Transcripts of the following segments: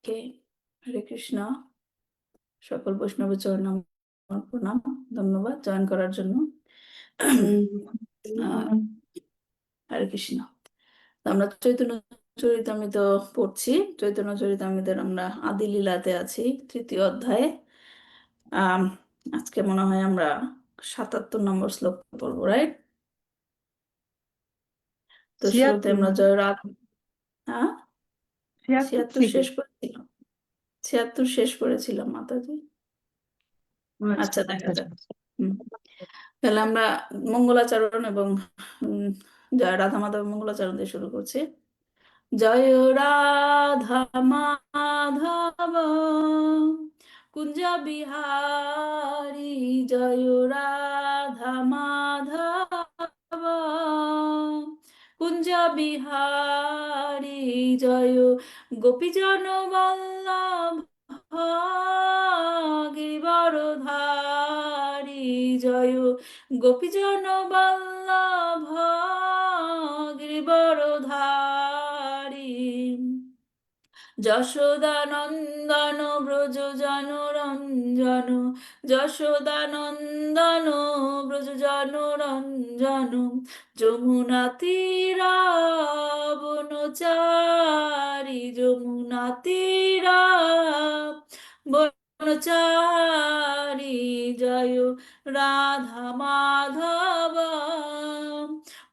কে হরে কৃষ্ণ। সকল বৈষ্ণবের চরণে আমার প্রণাম, ধন্যবাদ জয়েন করার জন্য। হরে কৃষ্ণ। আমরা চৈতন্য চরিতামৃত পড়ছি। চৈতন্য চরিতামৃতের আমরা আদি লীলাতে আছি, 3য় অধ্যায়ে। আজকে মনে হয় আমরা 77 নম্বর শ্লোক পড়বো, রাইট? তো শুরুতে আমরা জয় রাধ 76 শেষ করেছিলাম। 76 শেষ করেছিলাম মাতাজি। আচ্ছা, দেখা যাক। তাহলে আমরা মঙ্গলাচরণ এবং জয় রাধা মাধব মঙ্গলাচরণ দিয়ে শুরু করছি। জয় রাধা মাধব কুঞ্জ বিহারী, জয় রাধা মাধব কুঞ্জ বিহারী, জয় গোপীজন বল্লভ গিরিবরধারী, জয় গোপীজন বল্লভ গিরিবরধারী, যশোদানন্দন ব্রজ জনরঞ্জন, যশোদানন্দন ব্রজ জনরঞ্জন, যমুনা তীরা বনচারী, যমুনা তীরা বনচারী, জয় রাধা মাধব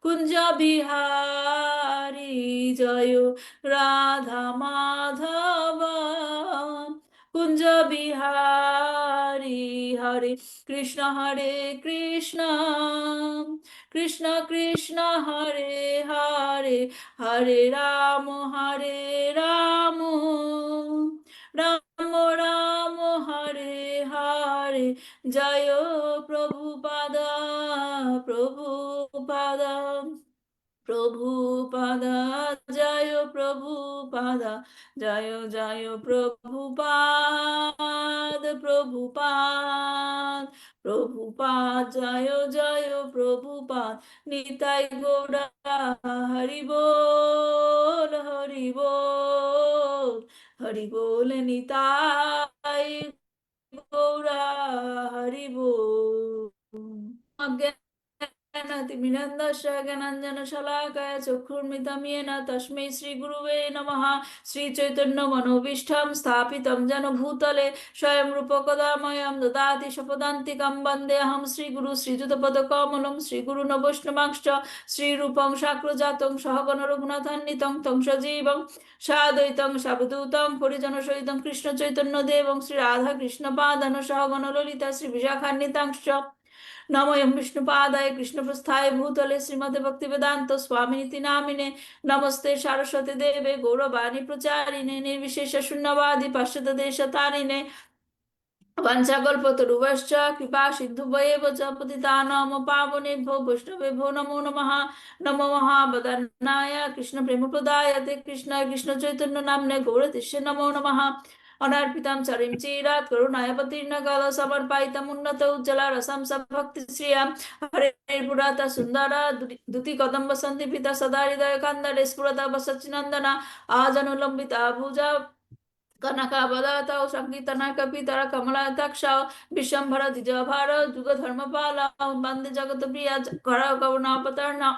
কুঞ্জ বিহারী, জয় রাধা মাধব কুঞ্জ বিহারী। হরে কৃষ্ণ হরে কৃষ্ণ, কৃষ্ণ কৃষ্ণ হরে হরে, হরে রাম রাম, রাম রাম হরে হরে, জয় প্রভুপাদা প্রভুপাদা, প্রভুপাদা জয় প্রভুপাদা, জয় জয় প্রভুপাদ প্রভুপাদ, প্রভুপাদ জয় জয় প্রভুপাদ, নিতাই গৌড়া হরি বল হরি বল, হরি বল নিতাই গৌড়া হরি বল। জ্ঞানাতিমিরন্দস্য জ্ঞানাঞ্জনশলাকায় চক্ষুর্মিলিतं येन तस्मै श्रीगुरुवे नमः। श्रीचैतन्यमनोभीष्टं स्थापितं येन भूतले स्वयं रूपं कदा मह्यं ददाति स्वपदान्तिकं। वन्देऽहं श्रीगुरुं श्रीयुतपदकमलं, श्रीगुरून् वैष्णवांश्च श्रीरूपं साग्रजातं सहगण रघुनाथान्वितं तं सजीवं साद्वैतं सावधूतं परिजनसहितं कृष्णचैतन्यदेवं श्रीराधाकृष्णपादान् सहगण ललिता श्रीविशाखान्वितांश्च। नमोऽयं विष्णुपादाय कृष्णप्रस्थाय भूतले श्रीमते भक्तिवेदान्त स्वामिनिति नामिने। नमस्ते सारस्वती देवे गौरवाणी प्रचारिणे, निर्विशेष शून्यवादी पाश्चात्य देशतारिणे, वंशाकल्पतरुभ्यश्च कृपा सिन्धुभ्येव च पतितानां पावनेभ्यो वैष्णवेभ्यो नमो नमः। नमो महावदन्नाय कृष्णप्रेमप्रदायते कृष्णाय कृष्णचैतन्य नाम्ने गौरतिष्ठे नमो नमः। अनर्पितं चरिं चिरात् करुणायपतीर्न काल समर्पयितम् उन्नत उज्ज्वला रसं भक्तिश्रियां। हरे पुराता सुन्दरा दुति कदं वसन्ति पिता सदा हृदय कन्दरे, स्फुरता वसच्चिनन्दना आजनुलम्बिता भुजा कनकावदातौ संकीर्तनकपितर कमलायताक्षौ, विश्वम्भर द्विजभार जुगधर्मपालौ, वन्दे जगत्प्रिया करकरुणावतारणौ,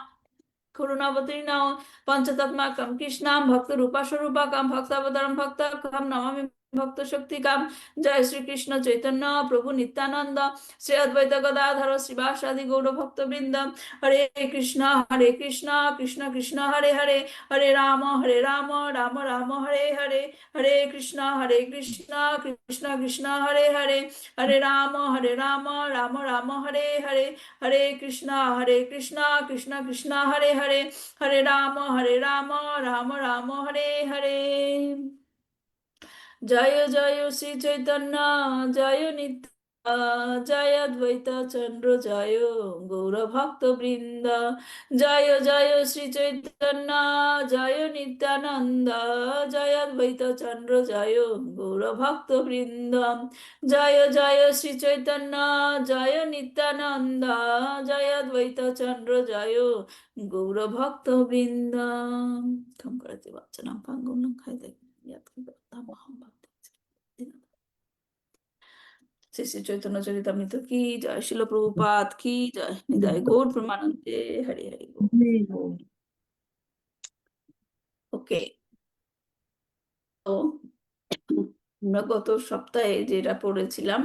करुणावतीर्णौ पञ्चतत्त्माकं कृष्णां भक्तरूपस्वरूपकं, भक्तावतारं भक्ताख्यं नमामि भक्तशक्तिकां। जय श्री कृष्ण चैतन्य प्रभु नित्यानंद, श्री अद्वैत गदाधर श्रीवासादि गौर भक्तवृंद। हरे कृष्ण कृष्ण कृष्ण हरे हरे, हरे राम राम राम हरे हरे, हरे कृष्ण कृष्ण कृष्ण हरे हरे, हरे राम राम राम हरे हरे, हरे कृष्ण कृष्ण कृष्ण हरे हरे, हरे राम राम राम हरे हरे। जय जय श्री चैतन्य जय नित्य जय अद्वैत चंद्र जय गौर भक्त वृंद। जय जय श्री चैतन्य जय नित्यानंद जय अद्वैत चंद्र जय गौर भक्त वृंद। जय जय श्री चैतन्य जय नित्यानंद जय अद्वैत चंद्र जय गौर भक्त वृंद। कम करते बाच्चा नाम पांगुम ना खाई दे। শ্রী শ্রী চৈতন্য চরিতামৃত কি জয়, শিল প্রভুপাদ কি জয়, নিতাই গৌর প্রেমানন্দে, হরি হরি বল। ওকে, তো আমরা গত সপ্তাহে যেটা পড়েছিলাম,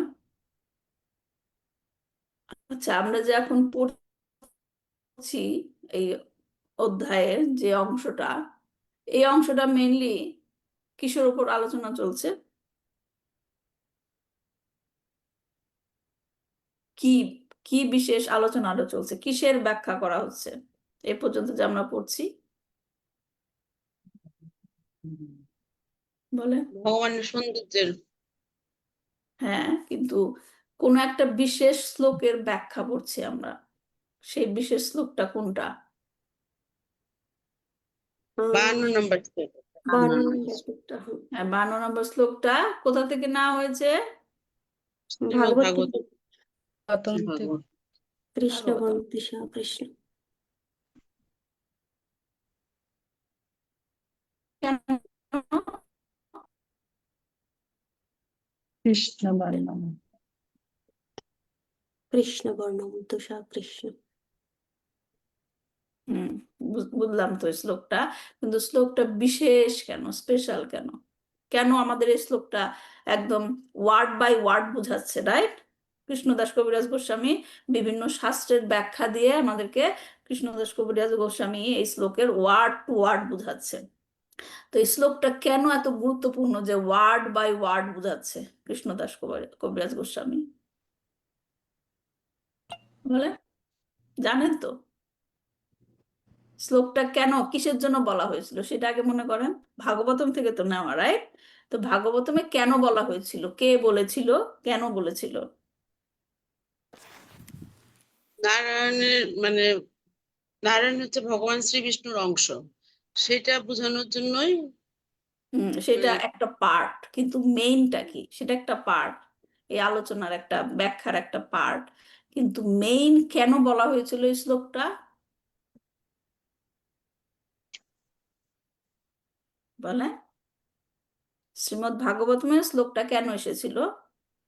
আচ্ছা আমরা যে এখন পড়ছি এই অধ্যায়ের যে অংশটা, এই অংশটা মেইনলি কিসের উপর আলোচনা চলছে? কি কি বিশেষ আলোচনা আরো চলছে, কিসের ব্যাখ্যা করা হচ্ছে এ পর্যন্ত যে আমরা পড়ছি? বলে ভগবানের সৌন্দর্যের। হ্যাঁ, কিন্তু কোন একটা বিশেষ শ্লোকের ব্যাখ্যা পড়ছি আমরা, সেই বিশেষ শ্লোকটা কোনটা? 52 নম্বর শ্লোক। 52 নম্বর শ্লোকটা। হ্যাঁ, 52 নম্বর শ্লোকটা কোথা থেকে নেওয়া হয়েছে? শ্রীমদ্ ভাগবত ভাগবত। গীতা। কৃষ্ণ ভাগবতম। বন্দে কৃষ্ণ। কেন? কৃষ্ণ বর্ণম তুষা কৃষ্ণ। হুম, বুঝলাম তো এই শ্লোকটা, কিন্তু শ্লোকটা বিশেষ কেন, স্পেশাল কেন? কেন আমাদের এই শ্লোকটা একদম ওয়ার্ড বাই ওয়ার্ড বুঝাচ্ছে, রাইট? কৃষ্ণদাস কবিরাজ গোস্বামী বিভিন্ন শাস্ত্রের ব্যাখ্যা দিয়ে আমাদেরকে, কৃষ্ণদাস কবিরাজ গোস্বামী এই শ্লোকের ওয়ার্ড টু ওয়ার্ড বুঝাচ্ছে। তো এই শ্লোকটা কেন এত গুরুত্বপূর্ণ যে ওয়ার্ড বাই ওয়ার্ড বুঝাচ্ছে কৃষ্ণদাস কবিরাজ গোস্বামী? বলে জানেন তো শ্লোকটা কেন, কিসের জন্য বলা হয়েছিল সেটা আগে মনে করেন। ভাগবতম থেকে তো নেওয়া, রাইট? তো ভাগবতমে কেন বলা হয়েছিল, কে বলেছিল, কেন বলেছিল? নারায়ণের মানে নারায়ণ হচ্ছে ভগবান শ্রী বিষ্ণুর অংশ, সেটা বোঝানোর জন্যই। সেটা মানে একটা পার্ট, কিন্তু মেইনটা কি সেটা একটা পার্ট, এই আলোচনার একটা ব্যাখ্যার একটা পার্ট, কিন্তু মেইন কেন বলা হয়েছিল এই শ্লোকটা? বলে শ্রীমদ্ ভাগবতমের শ্লোকটা কেন এসেছিল?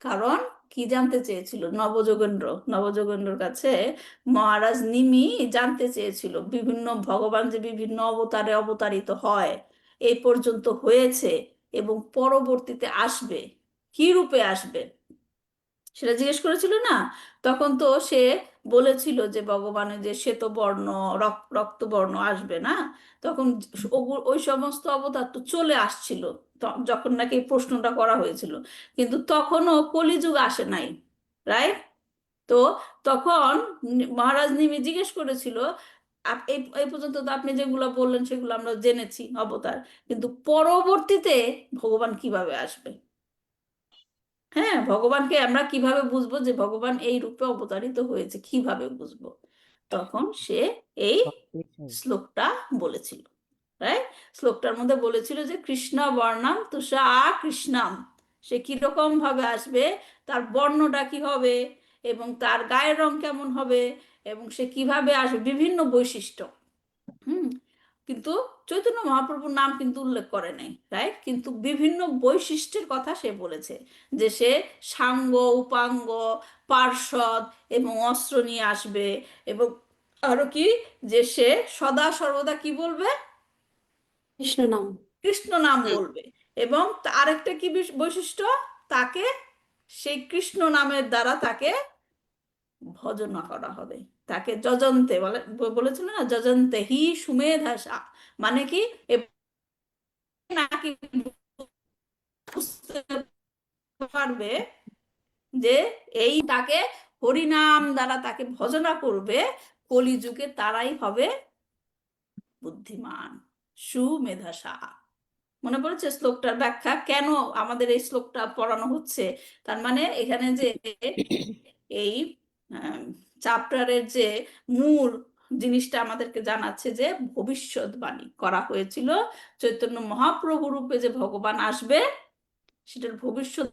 কারণ কি জানতে চেয়েছিল নবযোগেন্দ্রর কাছে মহারাজ নিমি জানতে চেয়েছিল বিভিন্ন ভগবান যে বিভিন্ন অবতারে অবতারিত হয়, এই পর্যন্ত হয়েছে এবং পরবর্তীতে আসবে, কি রূপে আসবে সেটা জিজ্ঞেস করেছিল না? তখন তো সে বলেছিল যে ভগবানের যে শ্বেতবর্ণ রক্তবর্ণ আসবে না, তখন ওই সমস্ত অবতার তো চলে আসছিল যখন নাকি এই প্রশ্নটা করা হয়েছিল, কিন্তু তখনও কলিযুগ আসে নাই, রাইট? তো তখন মহারাজ নিমি জিজ্ঞেস করেছিল, এই এই পর্যন্ত তো আপনি যেগুলো বললেন সেগুলো আমরা জেনেছি অবতার, কিন্তু পরবর্তীতে ভগবান কিভাবে আসবে? হ্যাঁ, ভগবানকে আমরা কিভাবে বুঝবো যে ভগবান এই রূপে অবতারিত হয়েছে, কিভাবে বুঝবো? তখন সে এই শ্লোকটা বলেছিল, রাইট? শ্লোকটার মধ্যে বলেছিল যে কৃষ্ণ বর্ণাম তুষা কৃষ্ণাম, সে কিরকম ভাবে আসবে, তার বর্ণটা কি হবে, এবং তার গায়ের রং কেমন হবে, এবং সে কিভাবে আসবে, বিভিন্ন বৈশিষ্ট্য। হুম, কিন্তু চৈতন্য মহাপ্রভুর নাম কিন্তু উল্লেখ করে নাই, রাইট? কিন্তু বিভিন্ন বৈশিষ্ট্যের কথা সে বলেছে, যে সে সাঙ্গ উপাঙ্গ পার্ষদ এবং অস্ত্র নিয়ে আসবে, এবং আরো কি, যে সে সদা সর্বদা কি বলবে, কৃষ্ণ নাম। কৃষ্ণ নাম বলবে। এবং আরেকটা কি বৈশিষ্ট্য, তাকে সেই কৃষ্ণ নামের দ্বারা তাকে ভজনা করা হবে, তাকে যজন্তে বলেছিল না, যজন্তে হি সুমেধাসা, মানে কি নাকি বুঝতে পারবে যে এই তাকে হরিনাম দ্বারা তাকে ভজনা করবে, কলিযুগে তারাই হবে বুদ্ধিমান, সুমেধাসা। মনে পড়েছে শ্লোকটার ব্যাখ্যা কেন আমাদের এই শ্লোকটা পড়ানো হচ্ছে? তার মানে এখানে যে এই চ্যাপ্টারের যে মূল জিনিসটা আমাদেরকে জানাচ্ছে যে ভবিষ্যৎবাণী করা হয়েছিল, চৈতন্য মহাপ্রভু রূপে যে ভগবান আসবে সেটার ভবিষ্যৎ।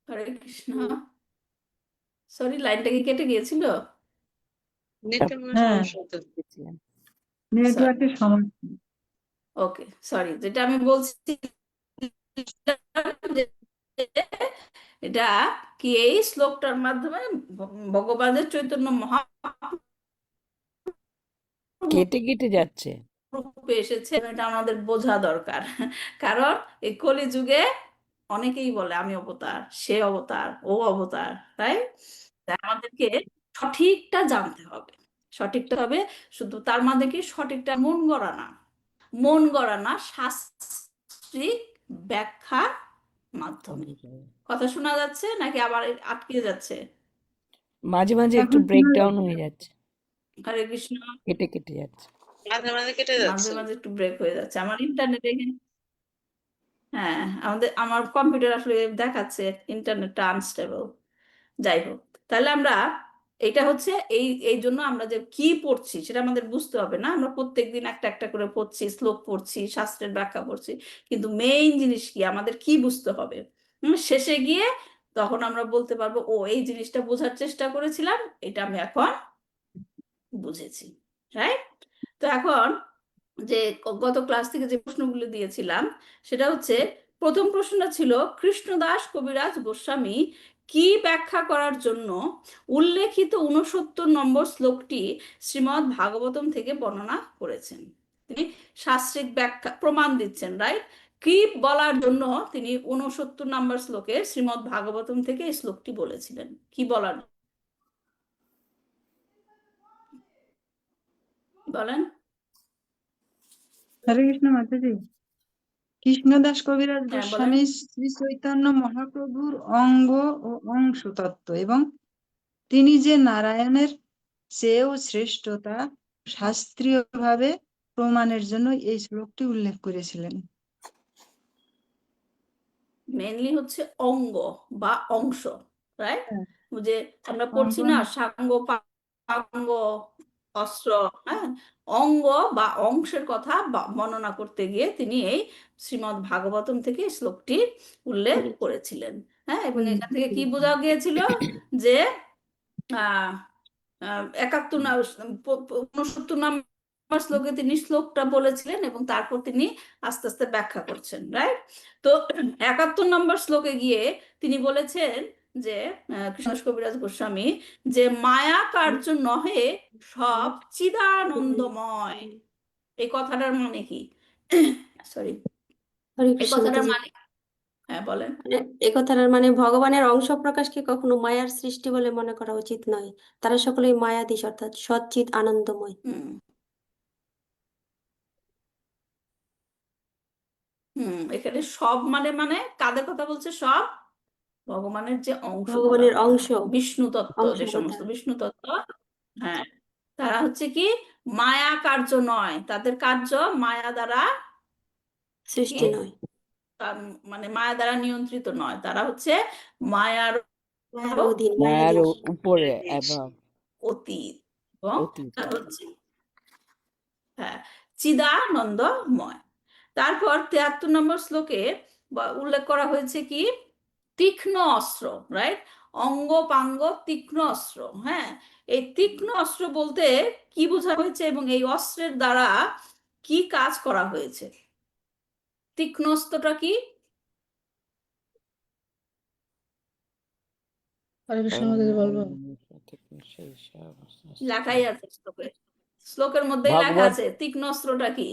হরে কৃষ্ণ। সরি, লাইনটা কি কেটে গিয়েছিল? নেটে মনে হয় হ্যাঁ সমস্যা হতো। দেখছিলাম। সরি, নেটওয়ার্কের সমস্যা। ওকে, সরি। যেটা আমি বলছি যে এটা কি, এই শ্লোকটার মাধ্যমে ভগবানের চৈতন্য মহাপ্রভু কেটে কেটে যাচ্ছে। রূপে এসেছে, এটা আমাদের বোঝা দরকার। কারণ এই কলিযুগে অনেকেই বলে আমি অবতার, সে অবতার, ও অবতার, তাই তাই আমাদেরকে সঠিকটা জানতে হবে। সঠিকটা হবে, শুধু তার মানে কি সঠিকটা মন গড়া না, শাস্ত্রিক ব্যাখ্যার মাধ্যমে। কথা শোনা যাচ্ছে নাকি আবার আটকে যাচ্ছে? মাঝে মাঝে একটু এখন শোনা ব্রেকডাউন যাচ্ছে। হয়ে যাচ্ছে, হরে কৃষ্ণ। কেটে কেটে যাচ্ছে। মাঝে মাঝে কেটে মাঝে যাচ্ছে। মাঝে একটু ব্রেক হয়ে যাচ্ছে আমার ইন্টারনেটে। হ্যাঁ, আমার কম্পিউটার আসলে দেখাচ্ছে ইন্টারনেটটা আনস্টেবল। যাই হোক, তাহলে আমরা এটা হচ্ছে এই এই জন্য আমরা যে কি পড়ছি সেটা আমাদের বুঝতে হবে না। আমরা প্রত্যেকদিন একটা একটা করে পড়ছি, শ্লোক পড়ছি, শাস্ত্রের ব্যাখ্যা পড়ছি, কিন্তু মেইন জিনিস কি আমাদের কি বুঝতে হবে। শেষে গিয়ে তখন আমরা বলতে পারবো, ও এই জিনিসটা বোঝার চেষ্টা করেছিলাম, এটা আমি এখন বুঝেছি। রাইট? তো এখন যে গত ক্লাস থেকে যে প্রশ্নগুলো দিয়েছিলাম সেটা হচ্ছে, প্রথম প্রশ্নটা ছিল কৃষ্ণদাস কবিরাজ গোস্বামী কি ব্যাখ্যা করার জন্য উল্লেখিত 69 নম্বর শ্লোকটি শ্রীমদ্ ভাগবতম থেকে বর্ণনা করেছেন। তিনি শাস্ত্রিক ব্যাখ্যা প্রমাণ দিচ্ছেন, রাইট? কি বলার জন্য তিনি 69 নম্বর শ্লোকে শ্রীমদ্ ভাগবতম থেকে এই শ্লোকটি বলেছিলেন, কি বলার, বলেন? হরে কৃষ্ণ মাতাজি। কৃষ্ণদাস কবিরাজ হ্যাঁ, বলেন। গোস্বামী শ্রী চৈতন্য মহাপ্রভুর অঙ্গ ও অংশ তত্ত্ব এবং তিনি যে নারায়ণের চেয়েও শ্রেষ্ঠ তা শাস্ত্রীয়ভাবে প্রমাণের জন্য এই শ্লোকটি উল্লেখ করেছিলেন। মেনলি হচ্ছে অঙ্গ বা অংশ, রাইট? হ্যাঁ, যে আমরা অঙ্গ পড়ছি না, সাঙ্গ পাঙ্গ অস্ত্র, হ্যাঁ, অঙ্গ বা অংশের কথা বর্ণনা করতে গিয়ে তিনি এই শ্রীমদ্ ভাগবতম থেকে এই শ্লোকটি উল্লেখ করেছিলেন। হ্যাঁ, এবং এখান থেকে কি বোঝা গিয়েছিল যে আহ 69 নম্বর শ্লোকে তিনি শ্লোকটা বলেছিলেন এবং তারপর তিনি আস্তে আস্তে ব্যাখ্যা করছেন, রাইট? তো 71 নম্বর শ্লোকে গিয়ে তিনি বলেছেন যে কৃষ্ণ কবিরাজ গোস্বামী, যে মায়া কার্য নহে সব চিদানন্দময়। এই কথাটার মানে কি? সরি, হরে এই কৃষ্ণ কথাটার মাতাজি। মানে, হ্যাঁ বলেন। মানে এ কথার মানে ভগবানের অংশ প্রকাশকে কখনো মায়ার সৃষ্টি বলে মনে করা উচিত নয়। তারা সকলেই মায়াধীশ, অর্থাৎ সচ্চিৎ আনন্দময়। হুম এখানে সব মানে মানে কাদের কথা বলছে? সব ভগবানের যে অংশ বলা ভগবানের হয়, অংশ, বিষ্ণু তত্ত্ব, অংশ যে সমস্ত কথা বিষ্ণু তত্ত্ব, হ্যাঁ, তারা হচ্ছে কি মায়া কার্য নয়, তাদের কার্য মায়া দ্বারা কি, সৃষ্টি নয়, মানে মায়া দ্বারা নিয়ন্ত্রিত নয়, তারা হচ্ছে মায়ার মায়ার অধীন, মায়ার মায়াধীশ। উপরে এবং অতীত, এবং অতীত। তার হচ্ছে, হ্যাঁ, চিদানন্দময়। তারপর 73 নম্বর শ্লোকে উল্লেখ করা হয়েছে কি, তীক্ষ্ণ অস্ত্র, রাইট? অঙ্গ পাঙ্গ তীক্ষ্ণ অস্ত্র। হ্যাঁ, এই তীক্ষ্ণ অস্ত্র বলতে কি বোঝা হয়েছে এবং এই অস্ত্রের দ্বারা কি কাজ করা হয়েছে? তীক্ষ্ণ অস্ত্রটা কি? বলবো। লেখাই আছে শ্লোকে, শ্লোকের মধ্যেই লেখা ভগবত আছে তীক্ষ্ণ অস্ত্রটা কি।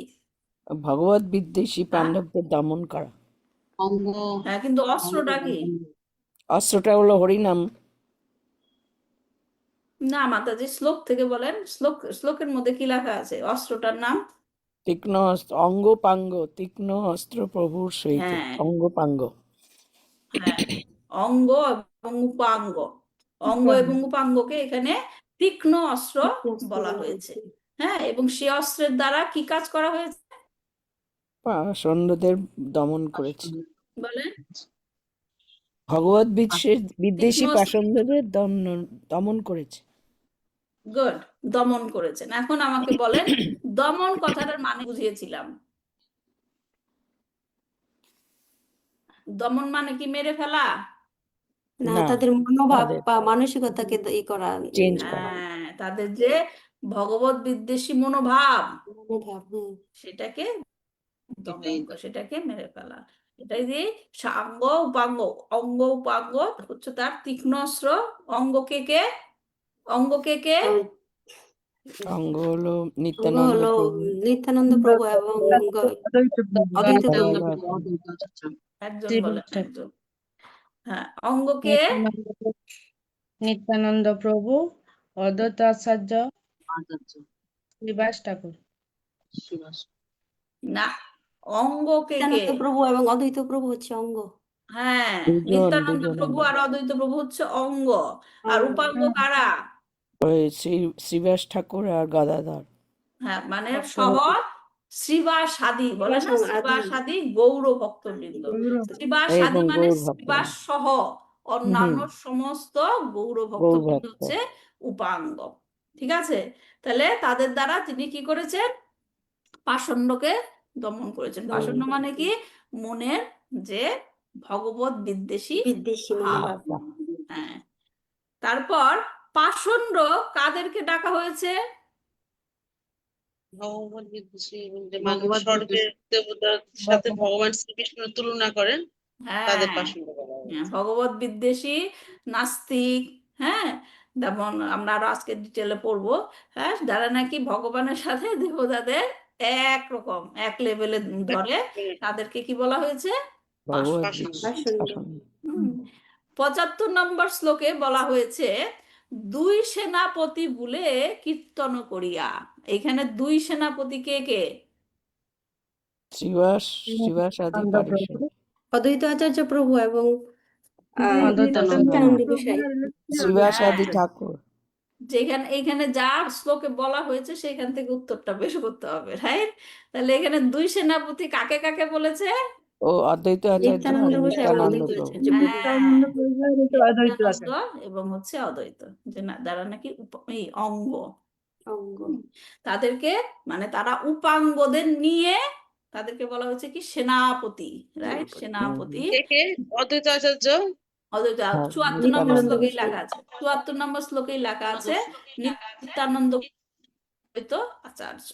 ভগবত বিদ্বেষী হ্যাঁ, পাণ্ডবদের দমন করা। অঙ্গ হ্যাঁ, কিন্তু অস্ত্রটা কি? অস্ত্রটা হলো হরিনাম। না মাতাজি, শ্লোক থেকে বলেন, শ্লোকের মধ্যে কি লেখা আছে অস্ত্রটার নাম? তীক্ষ্ণ অঙ্গ পাঙ্গ, তীক্ষ্ণ অস্ত্র প্রভুর সহিত। হ্যাঁ, অঙ্গ পাঙ্গ। হ্যাঁ, অঙ্গ এবং উপাঙ্গ, অঙ্গ এবং উপাঙ্গকে এখানে তীক্ষ্ণ অস্ত্র অস্ত্র বলা বলা হয়েছে। হয়েছে। হ্যাঁ, এবং সে অস্ত্রের দ্বারা কি কাজ করা হয়েছে পাষণ্ডদের দমন করেছে। বলেন? ভগবত তীক্ষ্ণ বিদ্বেষী পাষণ্ডদের দমন করেছে। গুড, দমন করেছেন। এখন আমাকে বলেন, দমন কথাটার মানে বুঝিয়েছিলাম, দমন মানে কি মেরে ফেলা? না, না, তাদের মনোভাব তাদের বা মানসিকতাকে ই করা, চেঞ্জ করা। হ্যাঁ, তাদের যে ভগবত বিদ্বেষী মনোভাব মনোভাব, সেটাকে এটাই দমন করা, সেটাকে মেরে ফেলা। এটাই দিয়ে সাঙ্গ উপাঙ্গ, অঙ্গ উপাঙ্গ হচ্ছে তার তীক্ষ্ণ অস্ত্র। অঙ্গ কে কে? অঙ্গ কে কে? অঙ্গ হলো অঙ্গ নিত্যানন্দ হলো প্রভু, নিত্যানন্দ প্রভু এবং অদ্বৈত প্রভু। অদ্বৈত প্রভু। গদাধর প্রভু। একজন শ্রী বলেন, বিষ্ণু। একজন। হ্যাঁ, অঙ্গ কে? নিত্যানন্দ প্রভু, অদ্বৈত আচার্য, শ্রীবাস ঠাকুর। না, অঙ্গ কে কে? নিত্যানন্দ প্রভু এবং অদ্বৈত প্রভু হচ্ছে অঙ্গ। হ্যাঁ, দুজন নিত্যানন্দ দুজন প্রভু আর অদ্বৈত প্রভু হচ্ছে অঙ্গ, আর অঙ্গ। উপাঙ্গ কারা? ওই শ্রীবাস ঠাকুর আর গদাধর। হ্যাঁ, মানে সহ শ্রীবাসাদি বলে না, শ্রীবাসাদি গৌর ভক্তবৃন্দ। শ্রীবাসাদি এবং মানে গৌর ভক্ত। শ্রীবাস সহ অন্যান্য সমস্ত গৌর ভক্তবৃন্দ ভক্ত। হচ্ছে উপাঙ্গ। ঠিক আছে, তাহলে তাদের দ্বারা তিনি কি করেছেন? পাষণ্ডকে দমন করেছেন। পাষণ্ড মানে কি? মনের যে ভগবত বিদ্বেষী বিদ্বেষী ভাব। মনোভাব। হ্যাঁ, তারপর পাষণ্ড কাদেরকে ডাকা হয়েছে? ভগবত বিদ্বেষী এবং যে মানে স্বর্গের দেবতার সাথে ভগবান শ্রীকৃষ্ণের তুলনা করেন তাদের হ্যাঁ, পাষণ্ড বলা হয়। ভগবত বিদ্বেষী, নাস্তিক। হ্যাঁ, যেমন আমরা আরো আজকে ডিটেলে পড়বো। হ্যাঁ, যারা নাকি ভগবানের সাথে দেবতাদের একরকম এক লেভেলে ধরে, তাদেরকে কি বলা হয়েছে? ভগবত পাষণ্ড। পাষণ্ড। হুম। 75 নম্বর শ্লোকে বলা হয়েছে, দুই সেনাপতি বলে কীর্তন করিয়া। এখানে দুই সেনাপতি কে কে? শ্রীবাস আদি পারিষদ। অদ্বৈত আচার্য প্রভু এবং অদ্বৈতানন্দ। নিত্যানন্দ গোসাই। শ্রীবাস আদি হ্যাঁ, ঠাকুর। যেখানে এইখানে যা শ্লোকে বলা হয়েছে সেখান থেকে উত্তরটা বের করতে হবে, রাইট? তাহলে এখানে দুই সেনাপতি কাকে কাকে বলেছে? ও অদ্বৈত আচার্য আর নিত্যানন্দ গোসাই এবং নিত্যানন্দ অদ্বৈত প্রভু। আচার্য প্রভু। হ্যাঁ, অদ্বৈত আছে। নিত্যানন্দ এবং হচ্ছে অদ্বৈত, যে না যারা নাকি এই অঙ্গ। অঙ্গ। তাদেরকে মানে তারা উপাঙ্গদের নিয়ে তাদেরকে বলা হচ্ছে কি? সেনাপতি, রাইট? সেনাপতি। কে কে? অদ্বৈত আচার্য, অদ্বৈত। হ্যাঁ, 74 নম্বর নিত্যানন্দ শ্লোকেই গোসাই। লেখা আছে, 74 নম্বর শ্লোকেই লেখা আছে নিত্যানন্দ অদ্বৈত আচার্য।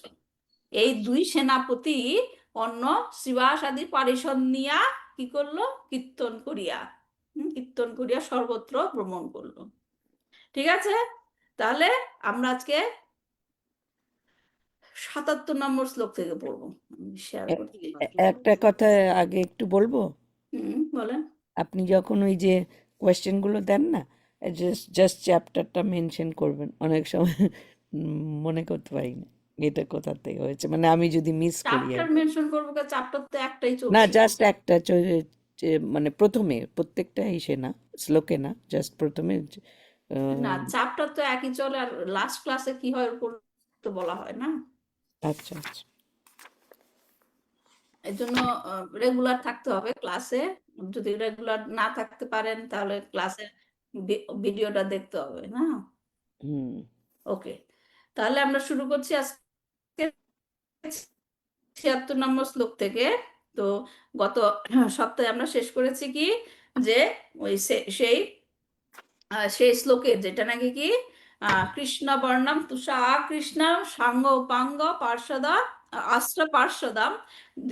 এই দুই সেনাপতি অন্য শ্রীবাস আদি পারিষদ নিয়া কি করলো? কীর্তন করিয়া, কীর্তন করিয়া সর্বত্র ভ্রমণ করলো। ঠিক আছে, তাহলে আমরা আজকে 77 নম্বর শ্লোক থেকে পড়বো। শেয়ার করছি। একটা কথা আগে একটু বলবো। বলেন। আপনি যখন ওই যে কোয়েশ্চেন গুলো দেন না, জাস্ট চ্যাপ্টারটা মেনশন করবেন। অনেক সময় মনে করতে পারি না এটা কোথা থেকে হয়েছে, মানে আমি যদি মিস করি আর চ্যাপ্টার মেনশন করবো, চ্যাপ্টার তো একটাই না, চলছে। জাস্ট একটা মানে প্রথমে প্রত্যেকটা ইসে না, শ্লোকে না, জাস্ট প্রথমে না, চ্যাপ্টার তো একই চলে, আর লাস্ট ক্লাসে কি হয় ওর তো বলা হয় না। আচ্ছা আচ্ছা। এই জন্য রেগুলার থাকতে হবে ক্লাসে। যদি রেগুলার না থাকতে পারেন তাহলে ক্লাসের ভিডিওটা দেখতে হবে না। হুম। ওকে, তাহলে আমরা শুরু করছি আজকে 76 নম্বর শ্লোক থেকে। তো গত সপ্তাহে আমরা শেষ করেছি কি, যে ওই সেই শ্লোকে যেটা নাকি কি কৃষ্ণ বর্ণম তুষা কৃষ্ণম সাঙ্গ উপাঙ্গ পার্শ্বদা আস্ত্র পার্শ্বদাম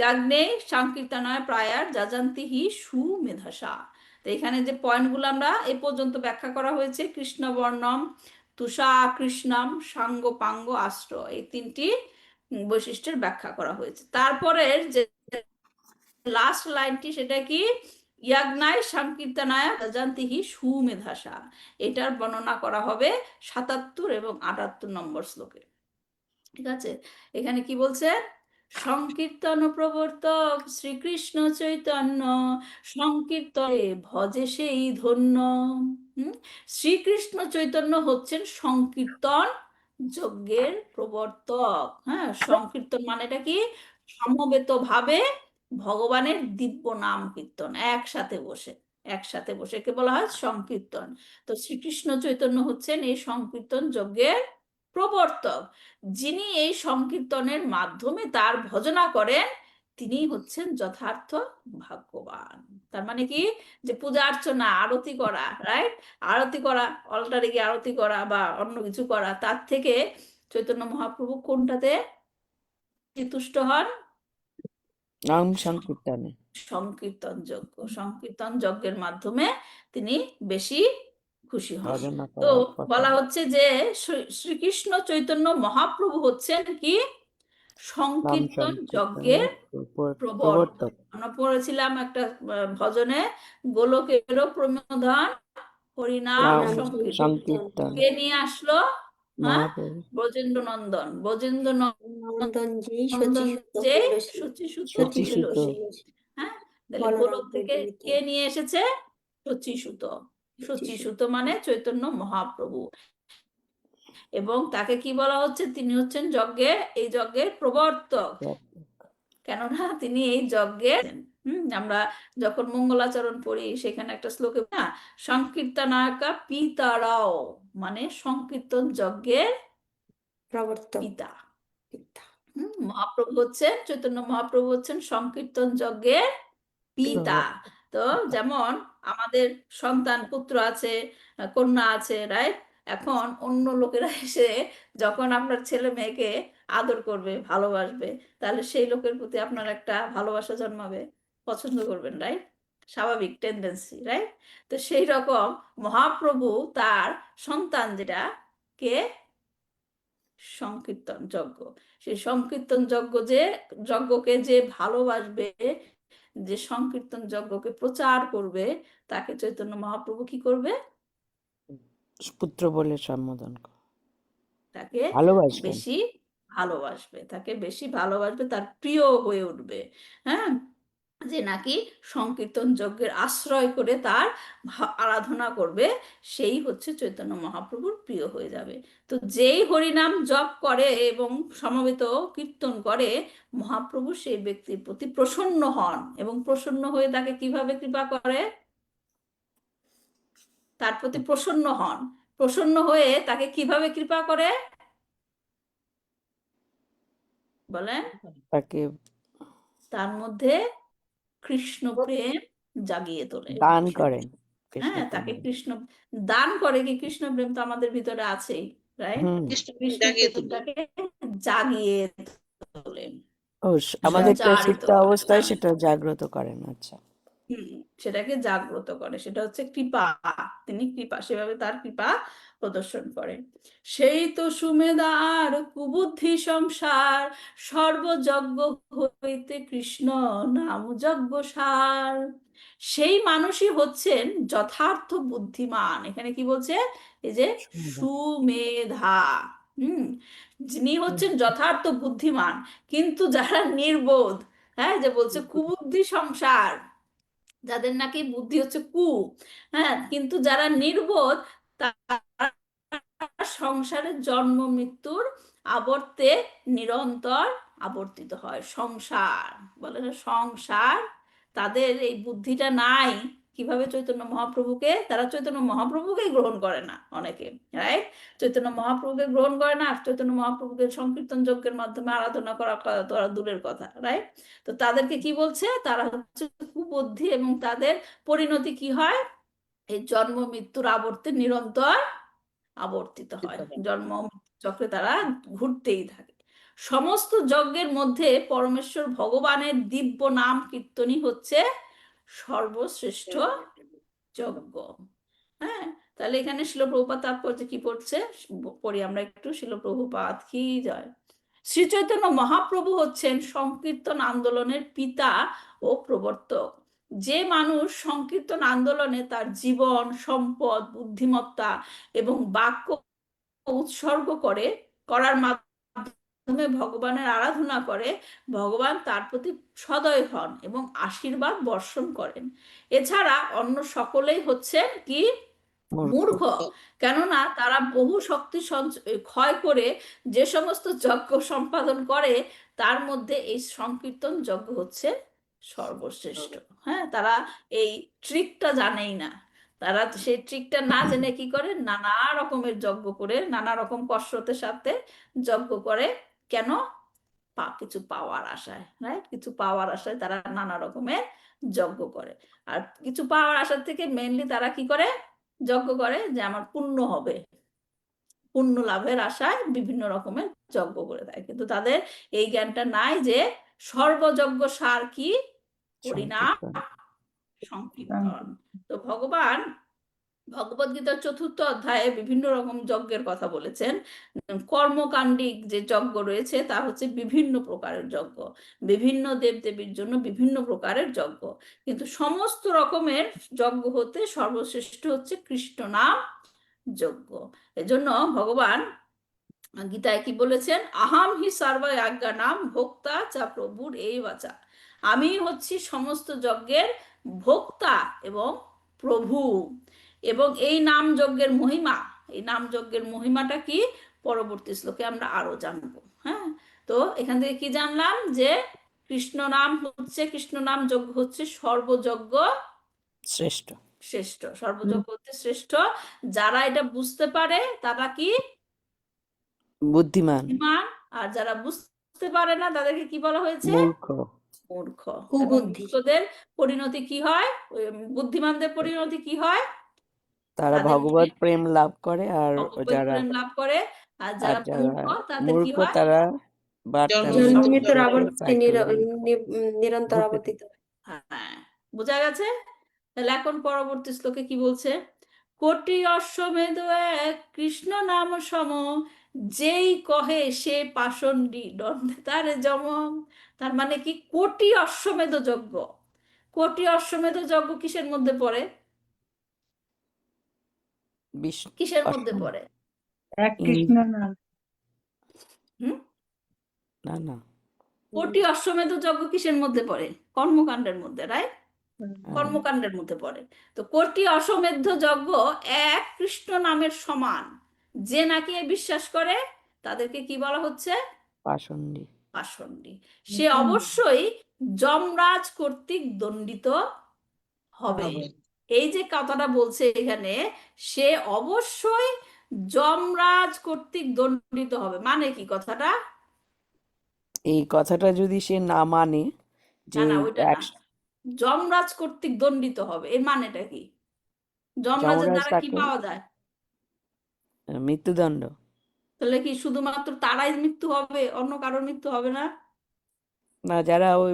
যাগ্নে সংকীর্তনায় প্রায়ার যাজান্তি হি সুমেধসা। তো এখানে যে পয়েন্টগুলো আমরা এ পর্যন্ত ব্যাখ্যা করা হয়েছে, কৃষ্ণ বর্ণম, তুষা কৃষ্ণম, সাঙ্গ পাঙ্গ আস্ত্র, এই তিনটি বৈশিষ্ট্যের ব্যাখ্যা করা হয়েছে। তারপরের যে লাস্ট লাইনটি সেটা কি? ইয়াজ্ঞায় সংকীর্তনায় যাজান্তিহি সুমেধাসা। এটার বর্ণনা করা হবে 77 এবং 78 নম্বর শ্লোকে। ঠিক আছে, এখানে কি বলছে? সংকীর্তন প্রবর্তক শ্রীকৃষ্ণ চৈতন্য সংকীর্তনে ভজে সেই ধন্য। শ্রীকৃষ্ণ চৈতন্য হচ্ছেন সংকীর্তন যজ্ঞের প্রবর্তক। হ্যাঁ, সংকীর্তন মানেটা কি? সমবেত ভাবে ভগবানের দিব্য নাম কীর্তন একসাথে বসে, একসাথে বসে একে বলা হয় সংকীর্তন। তো শ্রীকৃষ্ণ চৈতন্য হচ্ছেন এই সংকীর্তন যজ্ঞের প্রবর্তক, যিনি এই সংকীর্তনের মাধ্যমে তার ভজনা করেন তিনি হচ্ছেন যথার্থ ভাগ্যবান। তার মানে কি, যে পূজা অর্চনা আরতি করা, রাইট, আরতি করা, অলটারে গিয়ে আরতি করা বা অন্য কিছু করা, তার থেকে চৈতন্য মহাপ্রভু কোনটাতে তুষ্ট হন? নাম সংকীর্তনে। সংকীর্তন যজ্ঞ, সংকীর্তন যজ্ঞের মাধ্যমে তিনি বেশি খুশি হন। ভজনা তো করা পছন্দ। বলা হচ্ছে যে শ্রীকৃষ্ণ চৈতন্য মহাপ্রভু হচ্ছেন কি? নাম সংকীর্তন সংকীর্তনের যজ্ঞের প্রবর্তক। প্রবর্তক। আমরা পড়েছিলাম একটা ভজনে, গোলকেরও প্রমোদন হরিনাম নাম নাম সংকীর্তন। সংকীর্তন কে নিয়ে আসলো? হ্যাঁ, মহাপ্রভু। ব্রজেন্দ্র নন্দন। ব্রজেন্দ্র নন্দনজি নন্দন শচীসুত যে তুলসী শচীসুত শচীসুত। তুলসী। হ্যাঁ, তাহলে বলরাম গোলক থেকে পল্লবীতে কে নিয়ে এসেছে? শচীসুত। শচীসুত মানে চৈতন্য মহাপ্রভু। এবং তাকে কি বলা হচ্ছে? তিনি হচ্ছেন যজ্ঞের, এই যজ্ঞের প্রবর্তক। কেননা তিনি এই যজ্ঞের আমরা যখন মঙ্গলাচরণ পড়ি সেখানে একটা শ্লোকে না, সংকীর্তনাকা পিতারাও, মানে সংকীর্তন যজ্ঞের প্রবর্তক পিতা। পিতা। মহাপ্রভু হচ্ছেন, চৈতন্য মহাপ্রভু হচ্ছেন সংকীর্তন যজ্ঞের পিতা। তো যেমন আমাদের সন্তান পুত্র আছে, কন্যা আছে, রাইট? এখন অন্য লোকেরা এসে যখন আপনার ছেলে মেয়েকে আদর করবে, ভালোবাসবে, তাহলে সেই লোকের প্রতি আপনার একটা ভালোবাসা জন্মাবে, পছন্দ করবেন, রাইট? স্বাভাবিক টেন্ডেন্সি, রাইট? তো সেই রকম মহাপ্রভু তার সন্তান যেটা, কে? সংকীর্তন যজ্ঞ। সেই সংকীর্তন যজ্ঞকে যে ভালোবাসবে, যে সংকীর্তন যজ্ঞকে প্রচার করবে, তাকে চৈতন্য মহাপ্রভু কি করবে? পুত্র বলে সম্বোধন করে তাকে ভালোবাসবেন। বেশি ভালোবাসবে, তাকে বেশি ভালোবাসবে, তার প্রিয় হয়ে উঠবে। হ্যাঁ, যে নাকি সংকীর্তন যজ্ঞের আশ্রয় করে তার আরাধনা করবে, সেই হচ্ছে চৈতন্য মহাপ্রভুর প্রিয় হয়ে যাবে। তো যেই হরিনাম জপ করে এবং সমবেত কীর্তন করে, মহাপ্রভু সেই ব্যক্তির প্রতি প্রসন্ন হন, এবং প্রসন্ন হয়ে তাকে কিভাবে কৃপা করে? তার প্রতি প্রসন্ন হন, প্রসন্ন হয়ে তাকে কিভাবে কৃপা করে বলেন? তাকে তার মধ্যে কৃষ্ণ প্রেম জাগিয়ে তোলেন। দান করেন। হ্যাঁ, তাকে কৃষ্ণ দান করে। কি, কৃষ্ণ প্রেম তো আমাদের ভিতরে আছেই, রাইট? কৃষ্ণ কৃষ্ণ জাগিয়ে তুলি। প্রেমটাকে জাগিয়ে তোলেন, আমাদের সঞ্চারিত সুপ্ত করেন। অবস্থায় সেটা জাগ্রত করেন। আচ্ছা, সেটাকে জাগ্রত করে, সেটা হচ্ছে কৃপা। তিনি কৃপা, সেভাবে তার কৃপা প্রদর্শন করেন। সেই তো সুমেধার কুবুদ্ধি সংসার, সর্বযজ্ঞ হইতে কৃষ্ণ নাম যজ্ঞ সার। সেই মানুষই হচ্ছেন যথার্থ বুদ্ধিমান। এখানে কি বলছে? এই যে সুমেধা, যিনি হচ্ছেন যথার্থ বুদ্ধিমান। কিন্তু যারা নির্বোধ, হ্যাঁ, যে বলছে কুবুদ্ধি সংসার, যাদের নাকি বুদ্ধি হচ্ছে হ্যাঁ, কিন্তু যারা নির্বোধ, তারা সংসারের জন্ম মৃত্যুর আবর্তে নিরন্তর আবর্তিত হয়। সংসার বলে না, সংসার, তাদের এই বুদ্ধিটা নাই। কিভাবে? চৈতন্য মহাপ্রভুকে, তারা চৈতন্য মহাপ্রভুকেই গ্রহণ করে না অনেকে, রাইট? চৈতন্য মহাপ্রভুকে গ্রহণ করে না, চৈতন্য মহাপ্রভুকে সংকীর্তন যজ্ঞের মাধ্যমে আরাধনা করা তো আর দূরের কথা, রাইট? তো তাদেরকে কি বলছে? তারা হচ্ছে কুবুদ্ধি, এবং তাদের পরিণতি কি হয়? এই জন্ম মৃত্যুর আবর্তে নিরন্তর আবর্তিত হয়, জন্ম চক্রে তারা ঘুরতেই থাকে। সমস্ত যজ্ঞের মধ্যে পরমেশ্বর ভগবানের দিব্য নাম কীর্তনই হচ্ছে সর্বশ্রেষ্ঠ যজ্ঞ। হ্যাঁ, তাহলে এখানে শিল প্রভুপাদ তাৎপর্য কি পড়ছে পড়ি আমরা একটু। শিল প্রভুপাদ কি জয়। শ্রী চৈতন্য মহাপ্রভু হচ্ছেন সংকীর্তন আন্দোলনের পিতা ও প্রবর্তক। যে মানুষ সংকীর্তন আন্দোলনে তার জীবন, সম্পদ, বুদ্ধিমত্তা এবং বাক্য উৎসর্গ করার মাধ্যমে ভগবানের আরাধনা করে, ভগবান তার প্রতি সদয় হন এবং আশীর্বাদ বর্ষণ করেন। এছাড়া অন্য সকলেই হচ্ছেন কি? মূর্খ। কেননা তারা বহু শক্তি ক্ষয় করে যে সমস্ত যজ্ঞ সম্পাদন করে, তার মধ্যে এই সংকীর্তন যজ্ঞ হচ্ছে সর্বশ্রেষ্ঠ। হ্যাঁ, তারা এই ট্রিকটা জানেই না। তারা সেই ট্রিকটা না জেনে কি করে? নানা রকমের যজ্ঞ করে, নানা রকম কসরতের সাথে যজ্ঞ করে। কেন? কিছু পাওয়ার আশায়, রাইট? কিছু পাওয়ার আশায় তারা নানা রকমের যজ্ঞ করে। আর কিছু পাওয়ার আশা থেকে মেইনলি তারা কি করে? যজ্ঞ করে যে আমার পুণ্য হবে, পুণ্য লাভের আশায় বিভিন্ন রকমের যজ্ঞ করে থাকে, কিন্তু তাদের এই জ্ঞানটা নাই যে সর্বযজ্ঞ সার কি? হরিনাম সংকীর্তন। সংকীর্তন। তো ভগবান ভগবদ্গীতার 4th অধ্যায়ে বিভিন্ন রকম যজ্ঞের কথা বলেছেন। কর্মকাণ্ডিক যে যজ্ঞ রয়েছে তা হচ্ছে বিভিন্ন প্রকারের যজ্ঞ, বিভিন্ন দেবদেবীর জন্য বিভিন্ন প্রকারের যজ্ঞ, কিন্তু সমস্ত রকমের যজ্ঞ হতে সর্বশ্রেষ্ঠ হচ্ছে কৃষ্ণ নাম যজ্ঞ। এজন্য ভগবান গীতায় কি বলেছেন? আহাম হি সর্ব আজ্ঞা নাম ভোক্তা চা প্রভুর এই বাচা। আমি হচ্ছি সমস্ত যজ্ঞের ভোক্তা এবং প্রভু। এবং এই নাম যজ্ঞের মহিমা, এই নাম যজ্ঞের মহিমাটা কি পরবর্তী শ্লোকে আমরা আরো জানবো। হ্যাঁ, তো এখান থেকে কি জানলাম যে কৃষ্ণ নাম যজ্ঞ হচ্ছে সর্বযজ্ঞ শ্রেষ্ঠ। শ্রেষ্ঠ, সর্বযজ্ঞ হচ্ছে শ্রেষ্ঠ। যারা এটা বুঝতে পারে তারা কি? বুদ্ধিমান। বুদ্ধিমান। আর যারা বুঝতে পারে না তাদেরকে কি বলা হয়েছে? মূর্খ। মূর্খ। এবং কুবুদ্ধি। মূর্খদের পরিণতি কি হয়? বুদ্ধিমানদের পরিণতি কি হয়? তারা তাদের ভগবত মনে প্রেম লাভ করে, আর ভগবত যারা প্রেম লাভ করে। আর যারা মূর্খ তাদের কি মূর্খ হয়? তারা বারটা জন্ম জন্ম মৃত্যু মৃত্যুর চক্রে আবর্তে সাইকেলে নিরন্তর ঘুরতে আবর্তিত। হ্যাঁ, বোঝা গেছে? তাহলে এখন পরবর্তী শ্লোকে কি বলছে? কোটি অশ্বমেধ এক কৃষ্ণ নাম সম, যেই কহে সে পাষণ্ডী দণ্ডে তারে জম। তার মানে কি? কোটি অশ্বমেধ যজ্ঞ। কোটি অশ্বমেধ যজ্ঞ কিসের মধ্যে পড়ে? বিষ্ণু কিসের মধ্যে অষ্টম পড়ে? এক কৃষ্ণ নাম। হুম? না না, কোটি অশ্বমেধ যজ্ঞ কিসের মধ্যে পড়ে? কর্মকাণ্ডের মধ্যে, রাইট? হ্যাঁ, কর্মকাণ্ডের মধ্যে পড়ে। তো কোটি অশ্বমেধ যজ্ঞ এক কৃষ্ণ নামের সমান। যে নাকি এ বিশ্বাস করে তাদেরকে কি বলা হচ্ছে? পাষণ্ডী। পাষণ্ডী। সে অবশ্যই যমরাজ কর্তৃক দণ্ডিত হবে। হবে। এই যে কথাটা বলছে এখানে, সে অবশ্যই যমরাজ কর্তৃক দণ্ডিত হবে। মানে কি কথাটা? এই কথাটা যদি সে না মানে, না যে না, ওইটা না। একশো যমরাজ কর্তৃক দণ্ডিত হবে, এর মানেটা কি? যমরাজের যমরাজ দ্বারা কি তাকে পাওয়া যায়? মৃত্যুদণ্ড। তাহলে কি শুধুমাত্র তারাই মৃত্যু হবে, অন্য কারোর মৃত্যু হবে না? না, যারা ওই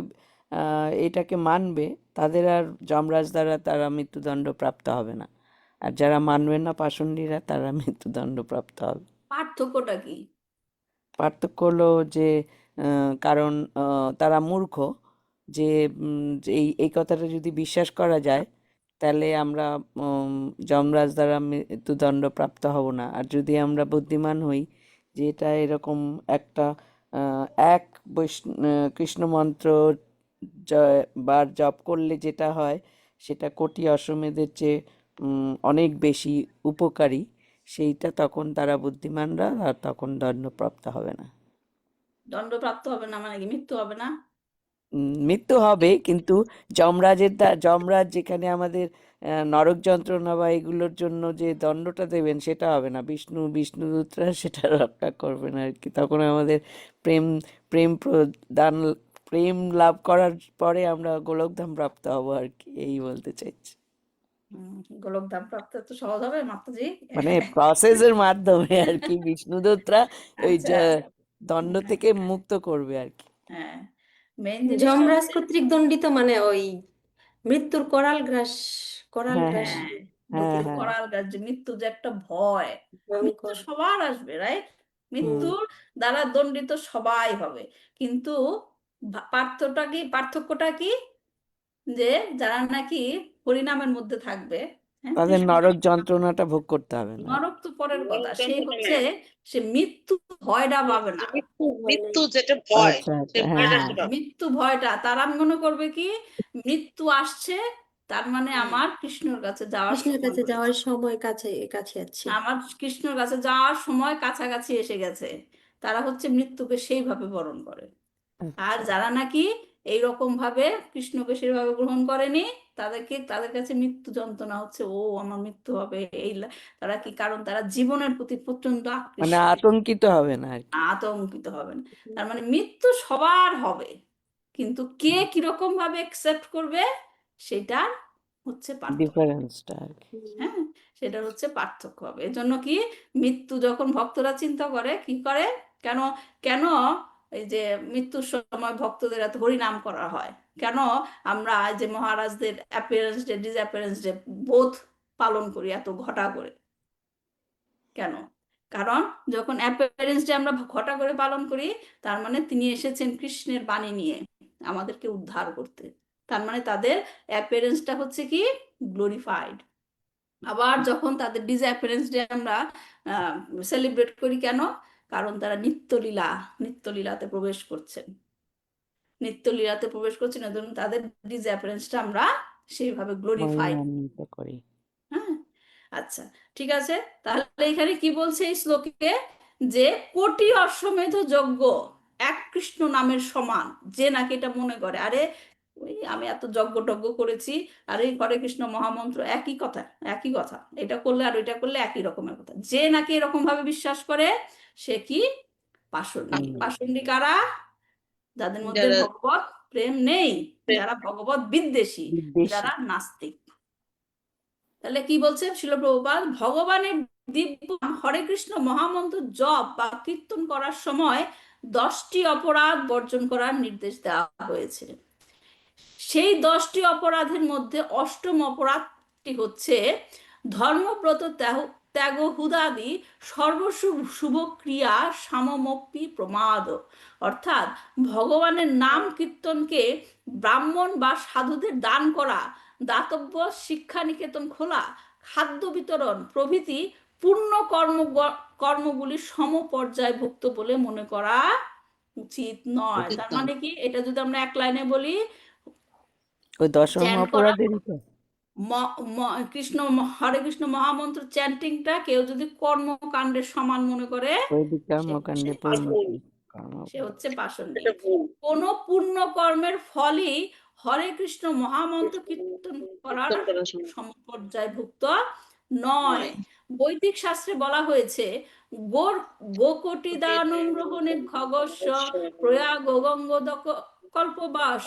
এটাকে মানবে তাদের আর যমরাজ দ্বারা তারা মৃত্যুদণ্ড প্রাপ্ত হবে না, আর যারা মানবে না পাষণ্ডীরা তারা মৃত্যুদণ্ড প্রাপ্ত হবে। পার্থক্যটা কি? পার্থক্য হলো যে কারণ তারা মূর্খ, যে যে এই কথাটা যদি বিশ্বাস করা যায় তাহলে আমরা যমরাজ দ্বারা মৃত্যুদণ্ড প্রাপ্ত হব না। আর যদি আমরা বুদ্ধিমান হই যে এটা এরকম একটা এক কৃষ্ণ মন্ত্র বার জপ করলে যেটা হয় সেটা কোটি অশ্বমেধের চেয়ে অনেক বেশি উপকারী, সেইটা তখন তারা বুদ্ধিমানরা, আর তখন দণ্ডপ্রাপ্ত হবে না। দণ্ডপ্রাপ্ত হবে না মানে কি মৃত্যু হবে না? মৃত্যু হবে, কিন্তু যমরাজ যেখানে আমাদের নরক যন্ত্রণা বা এগুলোর জন্য যে দণ্ডটা দেবেন সেটা হবে না। বিষ্ণুদূতরা সেটা রক্ষা করবেন আর কি। তখন আমাদের প্রেম প্রেম প্রদান প্রেম লাভ করার পরে আমরা গোলকধাম প্রাপ্ত হব আর কি, এই বলতে চাইছি। গোলকধাম প্রাপ্ত তো সহজ হবে মাতাজি। মানে প্রসেসের মাধ্যমে আর কি বিষ্ণুদূতরা ওই আচ্ছা। দণ্ড থেকে মুক্ত করবে আর কি। হ্যাঁ, মেইন জিনিসটা যমরাজ হচ্ছে কর্তৃক দণ্ডিত মানে ওই মৃত্যুর করাল গ্রাস হ্যাঁ গ্রাস হ্যাঁ, হ্যাঁ মৃত্যুর হ্যাঁ করাল গাছ, যে মৃত্যু যে একটা ভয়, মৃত্যু ভয়ঙ্কর। সবার আসবে, রাইট? মৃত্যুর দ্বারা দণ্ডিত সবাই হবে, কিন্তু পার্থক্যটা কি? যে যারা নাকি হরিনামের মধ্যে থাকবে, হ্যাঁ, তাদের কৃষ্ণ নরক যন্ত্রণাটা ভোগ করতে হবে না। নরক তো পরের কথা, সে যন্ত্রণা হচ্ছে নেই। সে মৃত্যু ভয়টা পাবে না। মৃত্যু যেটা ভয়, আচ্ছা সে আচ্ছা, হ্যাঁ ভয়টা হ্যাঁ সে পাবে। মৃত্যু ভয়টা তারা মনে করবে কি মৃত্যু আসছে, তার মানে আমার কৃষ্ণর কাছে যাওয়ার কৃষ্ণের সময় কাছে হয়েছে, যাওয়ার সময় কাছে কাছে আছে। আমার কৃষ্ণর কাছে যাওয়ার সময় কাছাকাছি এসে গেছে। তারা হচ্ছে মৃত্যুকে সেইভাবে বরণ করে। আর আচ্ছা। যারা নাকি এইরকম ভাবে কৃষ্ণকে সেভাবে গ্রহণ করেনি, তাদের কাছে মৃত্যু যন্ত্রণা হচ্ছে, ও আমার মৃত্যু হবে তারা কি, কারণ তারা জীবনের প্রতি প্রচন্ড মানে আকৃষ্ট, আতঙ্কিত হবে না আর কি। আতঙ্কিত হবেন। তার মানে মৃত্যু সবার হবে, কিন্তু কে কিরকম ভাবে একসেপ্ট করবে সেটা হচ্ছে পার্থক্য। ডিফারেন্সটা আর কি। হ্যাঁ, সেটা হচ্ছে পার্থক্য হবে। এজন্য কি মৃত্যু যখন ভক্তরা চিন্তা করে কি করে, কেন কেন এই যে মৃত্যুর সময় ভক্তদের এত হরিনাম করা হয়, কেন আমরা এই যে মহারাজদের অ্যাপিয়ারেন্স ডে ডিসঅ্যাপিয়ারেন্স ডে বোধ পালন করি এত ঘটা করে, কেন? কারণ যখন অ্যাপিয়ারেন্স ডে আমরা ঘটা করে পালন করি, তার মানে তিনি এসেছেন কৃষ্ণের বাণী নিয়ে আমাদেরকে উদ্ধার করতে, তার মানে তাদের অ্যাপিয়ারেন্সটা হচ্ছে কি গ্লোরিফাইড। আবার যখন তাদের ডিসঅ্যাপিয়ারেন্স ডে আমরা সেলিব্রেট করি, কেন? কারণ তারা নিত্যলীলাতে প্রবেশ করছেন, এবং তাদের ডিসঅ্যাপিয়ারেন্সটা আমরা সেইভাবে গ্লোরিফাই। মহিমান্বিত করি। হ্যাঁ, আচ্ছা, ঠিক আছে। তাহলে এখানে কি বলছে এই শ্লোকে, যে কোটি অশ্বমেধ যজ্ঞ এক কৃষ্ণ নামের সমান, যে নাকি এটা মনে করে আরে ওই আমি এত যজ্ঞ টজ্ঞ করেছি, আর এই হরে কৃষ্ণ মহামন্ত্র একই কথা, এটা করলে আর ওইটা করলে একই রকমের কথা, যে নাকি এরকম ভাবে বিশ্বাস করে সে কি পাষণ্ডিক। পাষণ্ডিক কারা? যাদের মধ্যে যারা ভগবত প্রেম নেই, যারা ভগবত বিদ্বেষী, বিদ্বেষী। যারা নাস্তিক। তাহলে কি বলছে শিল প্রভুপাদ, ভগবানের দিব্য হরে কৃষ্ণ মহামন্ত্র জপ বা কীর্তন করার সময় 10টি অপরাধ বর্জন করার নির্দেশ দেওয়া হয়েছে। সেই 10টি অপরাধের মধ্যে অষ্টম অপরাধটি হচ্ছে ধর্মব্রত ত্যাগ হুদাদি শুভ ক্রিয়া সামমপি প্রমাদ, অর্থাৎ ভগবানের নাম কীর্তনকে ব্রাহ্মণ বা সাধুদের দান করা, দাতব্য, শিক্ষা নিকেতন খোলা, খাদ্য বিতরণ প্রভৃতি পূর্ণ কর্মগুলি সমপর্যায়ভুক্ত বলে মনে করা উচিত নয়। উচিত তার নয়। মানে কি, এটা যদি আমরা এক লাইনে বলি, ওই দশম চ্যান করা অপরাধেরই তো। হরে কৃষ্ণ মহামন্ত্র চ্যান্টিংটা কেউ যদি কর্মকাণ্ডের সমান মনে করে, বৈদিক সে হচ্ছে কর্মকাণ্ডে পরিণত সে হচ্ছে পাষণ্ডিক। এটা ভুল। কোন পূর্ণ কর্মের ফলই হরে কৃষ্ণ মহামন্ত্র কীর্তন করার কীর্তন করার সময় সমপর্যায়ভুক্ত নয়। বৈদিক শাস্ত্রে বলা হয়েছে, গোকোটি দানং গ্রহণে খগস্য প্রয়াগ গঙ্গোদক কল্পবাস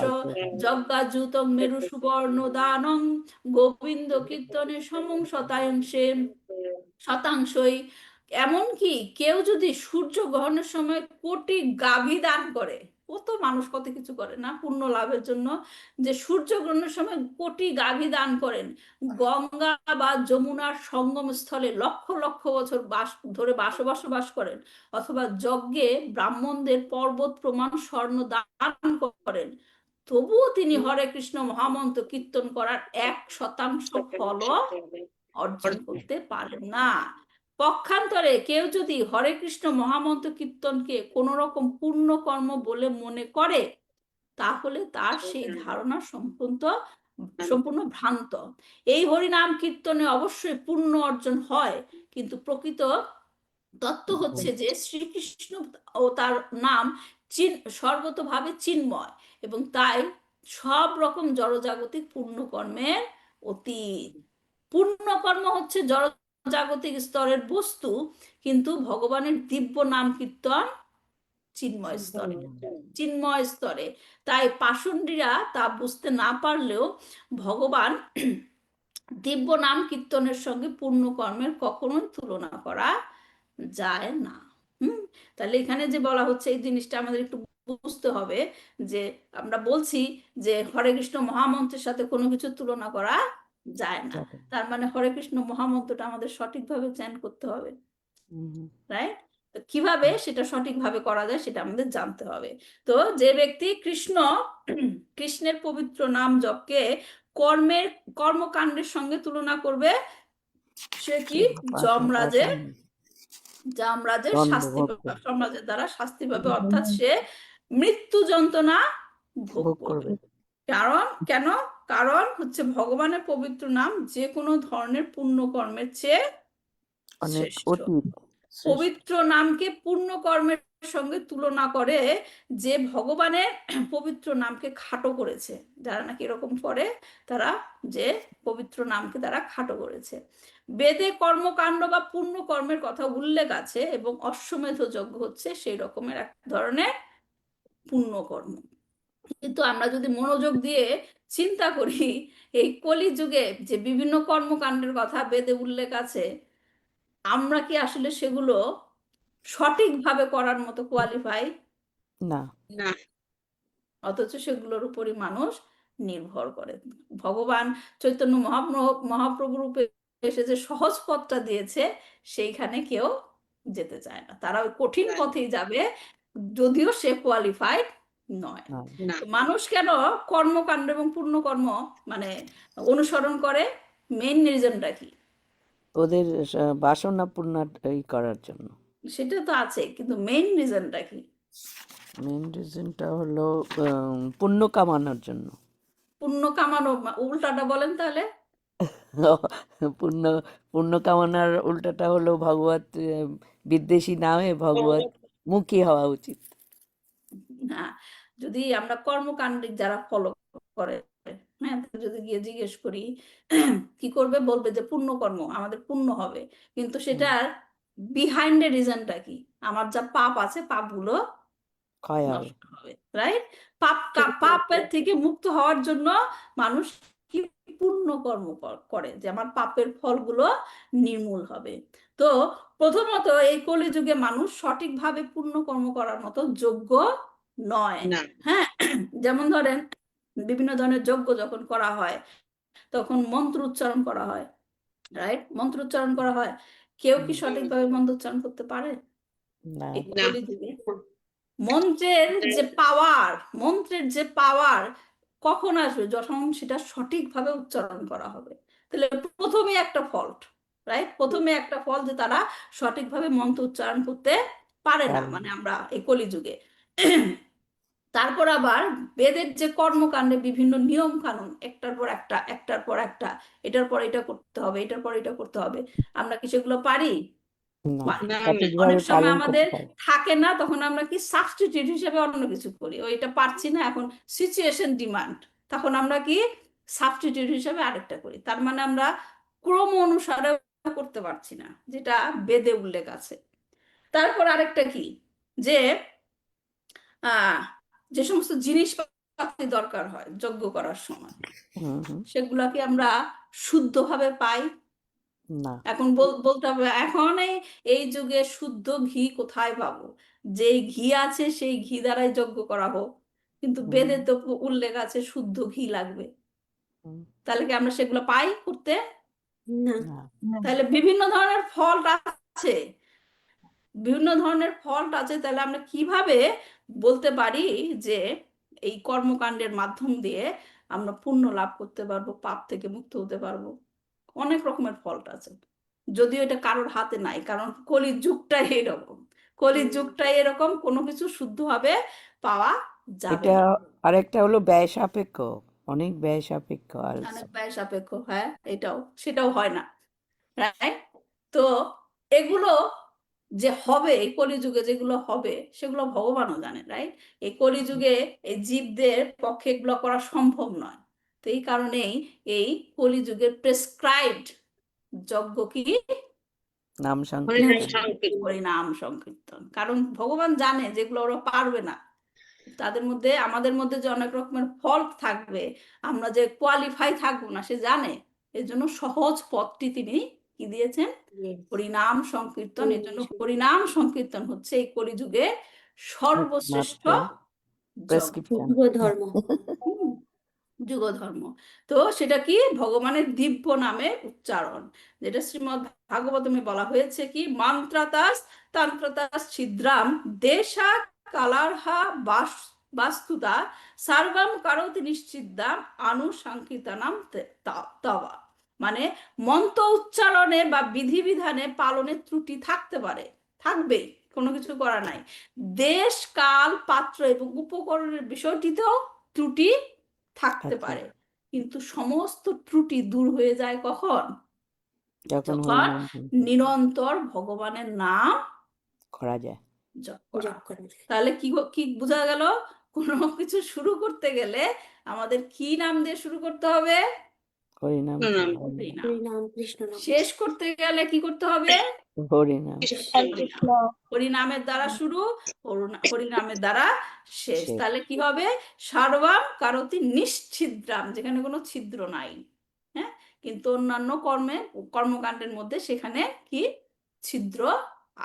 যজ্ঞাযুতং মেরু সুবর্ণ দানং গোবিন্দ কীর্তনে সমং শতাংশই। এমনকি কেউ যদি সূর্য গ্রহণের সময় কোটি গাভী দান করে, কত মানুষ কত কিছু করে না পুণ্য লাভের জন্য, যে সূর্য গ্রহণের সময় কোটি গাভী দান করেন, গঙ্গা বা যমুনার সঙ্গম স্থলে লক্ষ লক্ষ বছর ধরে বসবাস করেন, অথবা যজ্ঞে ব্রাহ্মণদের পর্বত প্রমাণ স্বর্ণ দান করেন, তবুও তিনি হরে কৃষ্ণ মহামন্ত্র কীর্তন করার 1% ফলও অর্জন করতে পারেন না। পক্ষান্তরে কেউ যদি হরে কৃষ্ণ মহামন্ত্র কীর্তনকে কোন রকম পূর্ণ কর্ম বলে মনে করে, তাহলে তার সেই ধারণা সম্পূর্ণ ভ্রান্ত। এই হরিনাম কীর্তনে অবশ্যই পুণ্য অর্জন হয়, কিন্তু প্রকৃত তত্ত্ব হচ্ছে যে শ্রীকৃষ্ণ ও তার নাম সর্বতোভাবে চিন্ময়, এবং তাই সব রকম জড়জাগতিক পুণ্যকর্মের অতীত। পুণ্যকর্ম হচ্ছে জড়জাগতিক স্তরের বস্তু, কিন্তু ভগবানের দিব্য নাম কীর্তন চিন্ময় স্তরে। তাই পাষণ্ডীরা তা বুঝতে না পারলেও ভগবান দিব্য নাম কীর্তনের সঙ্গে পূর্ণ কর্মের কখনোই তুলনা করা যায় না। তাহলে এখানে যে বলা হচ্ছে এই জিনিসটা আমাদের একটু বুঝতে হবে, যে আমরা বলছি যে হরে কৃষ্ণ মহামন্ত্রের সাথে কোনো কিছু তুলনা করা যায় না, তার মানে হরে কৃষ্ণ মহামন্ত্রটা আমাদের সঠিকভাবে চ্যান করতে হবে, রাইট? কিভাবে সেটা সঠিকভাবে করা যায় সেটা আমাদের জানতে হবে। তো যে ব্যক্তি কৃষ্ণের পবিত্র নাম জপকে কর্মকাণ্ডের সঙ্গে তুলনা করবে, সে কি যমরাজের শাস্তি পাবে, যমরাজের দ্বারা শাস্তি পাবে, অর্থাৎ সে মৃত্যু যন্ত্রণা ভোগ করবে। কারণ হচ্ছে ভগবানের পবিত্র নাম যে কোনো ধরনের পুণ্য কর্মের চেয়ে শ্রেষ্ঠ। পবিত্র নামকে পূর্ণ কর্মের সঙ্গে তুলনা করে যে ভগবানের পবিত্র নামকে খাটো করেছে। যারা নাকি এরকম করে তারা যে পবিত্র নামকে তারা খাটো করেছে। বেদে কর্মকাণ্ড বা পুণ্য কর্মের কথা উল্লেখ আছে এবং অশ্বমেধ যজ্ঞ হচ্ছে সেই রকমের এক ধরনের পুণ্য কর্ম। কিন্তু আমরা যদি মনোযোগ দিয়ে চিন্তা করি, এই কলিযুগে যে বিভিন্ন কর্মকাণ্ডের কথা বেদে উল্লেখ আছে, আমরা কি আসলে সেগুলো সঠিকভাবে করার মতো কোয়ালিফাই? না। না। অথচ সেগুলোর উপরই মানুষ নির্ভর করে। ভগবান চৈতন্য মহাপ্রভু রূপে এসে যে সহজ পথটা দিয়েছে সেইখানে কেউ যেতে চায় না, তারা ওই কঠিন পথেই যাবে, যদিও সে কোয়ালিফাইড নয়। নয়। না। তো মানুষ কেন কর্মকাণ্ড এবং পুণ্যকর্ম মানে অনুসরণ করে? মেইন রিজনটা কি? ওদের বাসনা পূর্ণ করার জন্য। সেটা তো আছে, কিন্তু মেইন রিজনটা কি? মেন রিজনটা হলো পুণ্য কামানোর জন্য। পুণ্য কামানো, উল্টাটা বলেন তাহলে। পুণ্য পুণ্য কামনার উল্টাটা হলো ভগবত বিদ্বেষী না হয়ে ভগবত মুখী হওয়া উচিত। না, যদি আমরা কর্মকাণ্ডিক যারা ফলো করে, হ্যাঁ, যদি গিয়ে জিজ্ঞেস করি কি করবে, বলবে যে পুণ্য কর্ম, আমাদের পুণ্য হবে। কিন্তু সেটার বিহাইন্ড এর রিজনটা কি? আমার যা পাপ আছে পাপগুলো ক্ষয় হবে। নষ্ট হবে, রাইট? পাপের থেকে মুক্ত হওয়ার জন্য মানুষ কি পুণ্য কর্ম করে, যে আমার পাপের ফলগুলো নির্মূল হবে। তো প্রথমত এই কলিযুগে মানুষ সঠিকভাবে পুণ্য কর্ম করার মতো যোগ্য নয়। না। হ্যাঁ, যেমন ধরেন বিভিন্ন ধরনের যজ্ঞ যখন করা হয় তখন মন্ত্র উচ্চারণ করা হয়, রাইট? মন্ত্র উচ্চারণ করা হয়, কেউ কি সঠিকভাবে মন্ত্র উচ্চারণ করতে পারে না। এই কলিযুগে? মন্ত্রের যে পাওয়ার কখন আসবে? যখন সেটা সঠিকভাবে উচ্চারণ করা হবে। তাহলে প্রথমে একটা ফল্ট, রাইট? প্রথমে একটা ফল যে তারা সঠিকভাবে মন্ত্র উচ্চারণ করতে পারে না, মানে আমরা এই কলিযুগে। তারপর আবার বেদের যে কর্মকাণ্ডে বিভিন্ন নিয়ম কানুন, একটার পর একটা, একটার পর একটা, এটার পর এটা করতে হবে, এটার পর এটা করতে হবে, আমরা কি সেগুলো পারি? না, পারি না। সঠিকভাবে অনেক সময় পালন আমাদের করতে পারে। থাকে না, তখন আমরা কি সাবস্টিটিউট হিসেবে অন্য কিছু করি। ওইটা পারছি না, এখন সিচুয়েশন ডিমান্ড, তখন আমরা কি সাবস্টিটিউট হিসেবে আরেকটা করি। তার মানে আমরা ক্রম অনুসারে করতে পারছি না, যেটা বেদে উল্লেখ আছে। তারপর আরেকটা কি, যে যে সমস্ত জিনিসপাতি দরকার হয় যজ্ঞ করার সময়, সেগুলা কি আমরা শুদ্ধভাবে পাই? না। এখন বলতে হবে, এখন এই যুগে শুদ্ধ ঘি কোথায় পাবো? যেই ঘি আছে সেই ঘি দ্বারাই যজ্ঞ করা হোক, কিন্তু বেদে তো উল্লেখ আছে শুদ্ধ ঘি লাগবে। তাহলে কি আমরা সেগুলো পাই করতে? না। তাহলে বিভিন্ন ধরনের ফল্ট আছে, বিভিন্ন ধরনের ফল্ট আছে। তাহলে আমরা কিভাবে বলতে পারি যে এই কর্মকাণ্ডের মাধ্যম দিয়ে আমরা পুণ্য লাভ করতে পারবো, পাপ থেকে মুক্ত হতে পারবো? অনেক রকমের ফল্ট আছে, যদিও এটা কারোর হাতে নাই, কারণ কলির যুগটাই এরকম। কলির যুগটাই এরকম, কোনো কিছু শুদ্ধভাবে পাওয়া যাবে এটা না। আরেকটা হলো ব্যয় সাপেক্ষ, অনেক ব্যয় সাপেক্ষ অনেক ব্যয় সাপেক্ষ, হ্যাঁ, সেটাও হয় না, রাইট? তো এগুলো যে হবে এই কলিযুগে, যেগুলো হবে সেগুলো ভগবানও জানেন, রাইট? এই কলিযুগে এই জীবদের পক্ষে এগুলো করা সম্ভব নয়। তো এই কারণেই এই কলিযুগের প্রেসক্রাইবড যজ্ঞ কি? নাম সংকীর্তন। হরিনাম সংকীর্তন। কারণ ভগবান জানে যেগুলো ওরা পারবে না, তাদের মধ্যে, আমাদের মধ্যে যে অনেক রকমের ফল্ট থাকবে, আমরা যে কোয়ালিফাই থাকবো না সে জানে। এর জন্য সহজ পথটি তিনি কি দিয়েছেন? হরিনাম সংকীর্তন। এর জন্য হরিনাম সংকীর্তন হচ্ছে এই কলিযুগে সর্বশ্রেষ্ঠ প্রেসক্রিপশন। ধর্ম। যুগ ধর্ম। তো সেটা কি? ভগবানের দিব্য নামের উচ্চারণ, যেটা শ্রীমদ্ ভাগবতমে বলা হয়েছে কি, মন্ত্রাতাস তন্ত্রতাস ছিদ্রাম দেশা কালারহা বাস্তুতা সর্বম কারোতি নিশ্চিদ্দাম আনুসংকীর্তনাম তবা। মানে মন্ত্র উচ্চারণে বা বিধিবিধানে পালনের ত্রুটি থাকতে পারে, থাকবেই, কোনো কিছু করা নাই। দেশ কাল পাত্র এবং উপকরণের বিষয়টিতেও ত্রুটি থাকতে পারে, কিন্তু সমস্ত ত্রুটি দূর হয়ে যায় কখন? যখন নিরন্তর ভগবানের নাম করা যায়। জপ করা। জপ করা। তাহলে কি বোঝা গেল? কোনো কিছু শুরু করতে গেলে আমাদের কি নাম দিয়ে শুরু করতে হবে? হরিনাম প্রণাম। হরিনাম। হরিনাম কৃষ্ণ নাম। শেষ করতে গেলে কি করতে হবে? হরিনাম হরিনাম। হরিনামের দ্বারা শুরু, হরিনামের দ্বারা শেষ। শেষ। তাহলে কি হবে? সার্বাম কারোতি নিশ্ছিদ্রাম, যেখানে কোনো ছিদ্র নাই। হ্যাঁ, কিন্তু অন্যান্য কর্মকাণ্ডের মধ্যে সেখানে কি ছিদ্র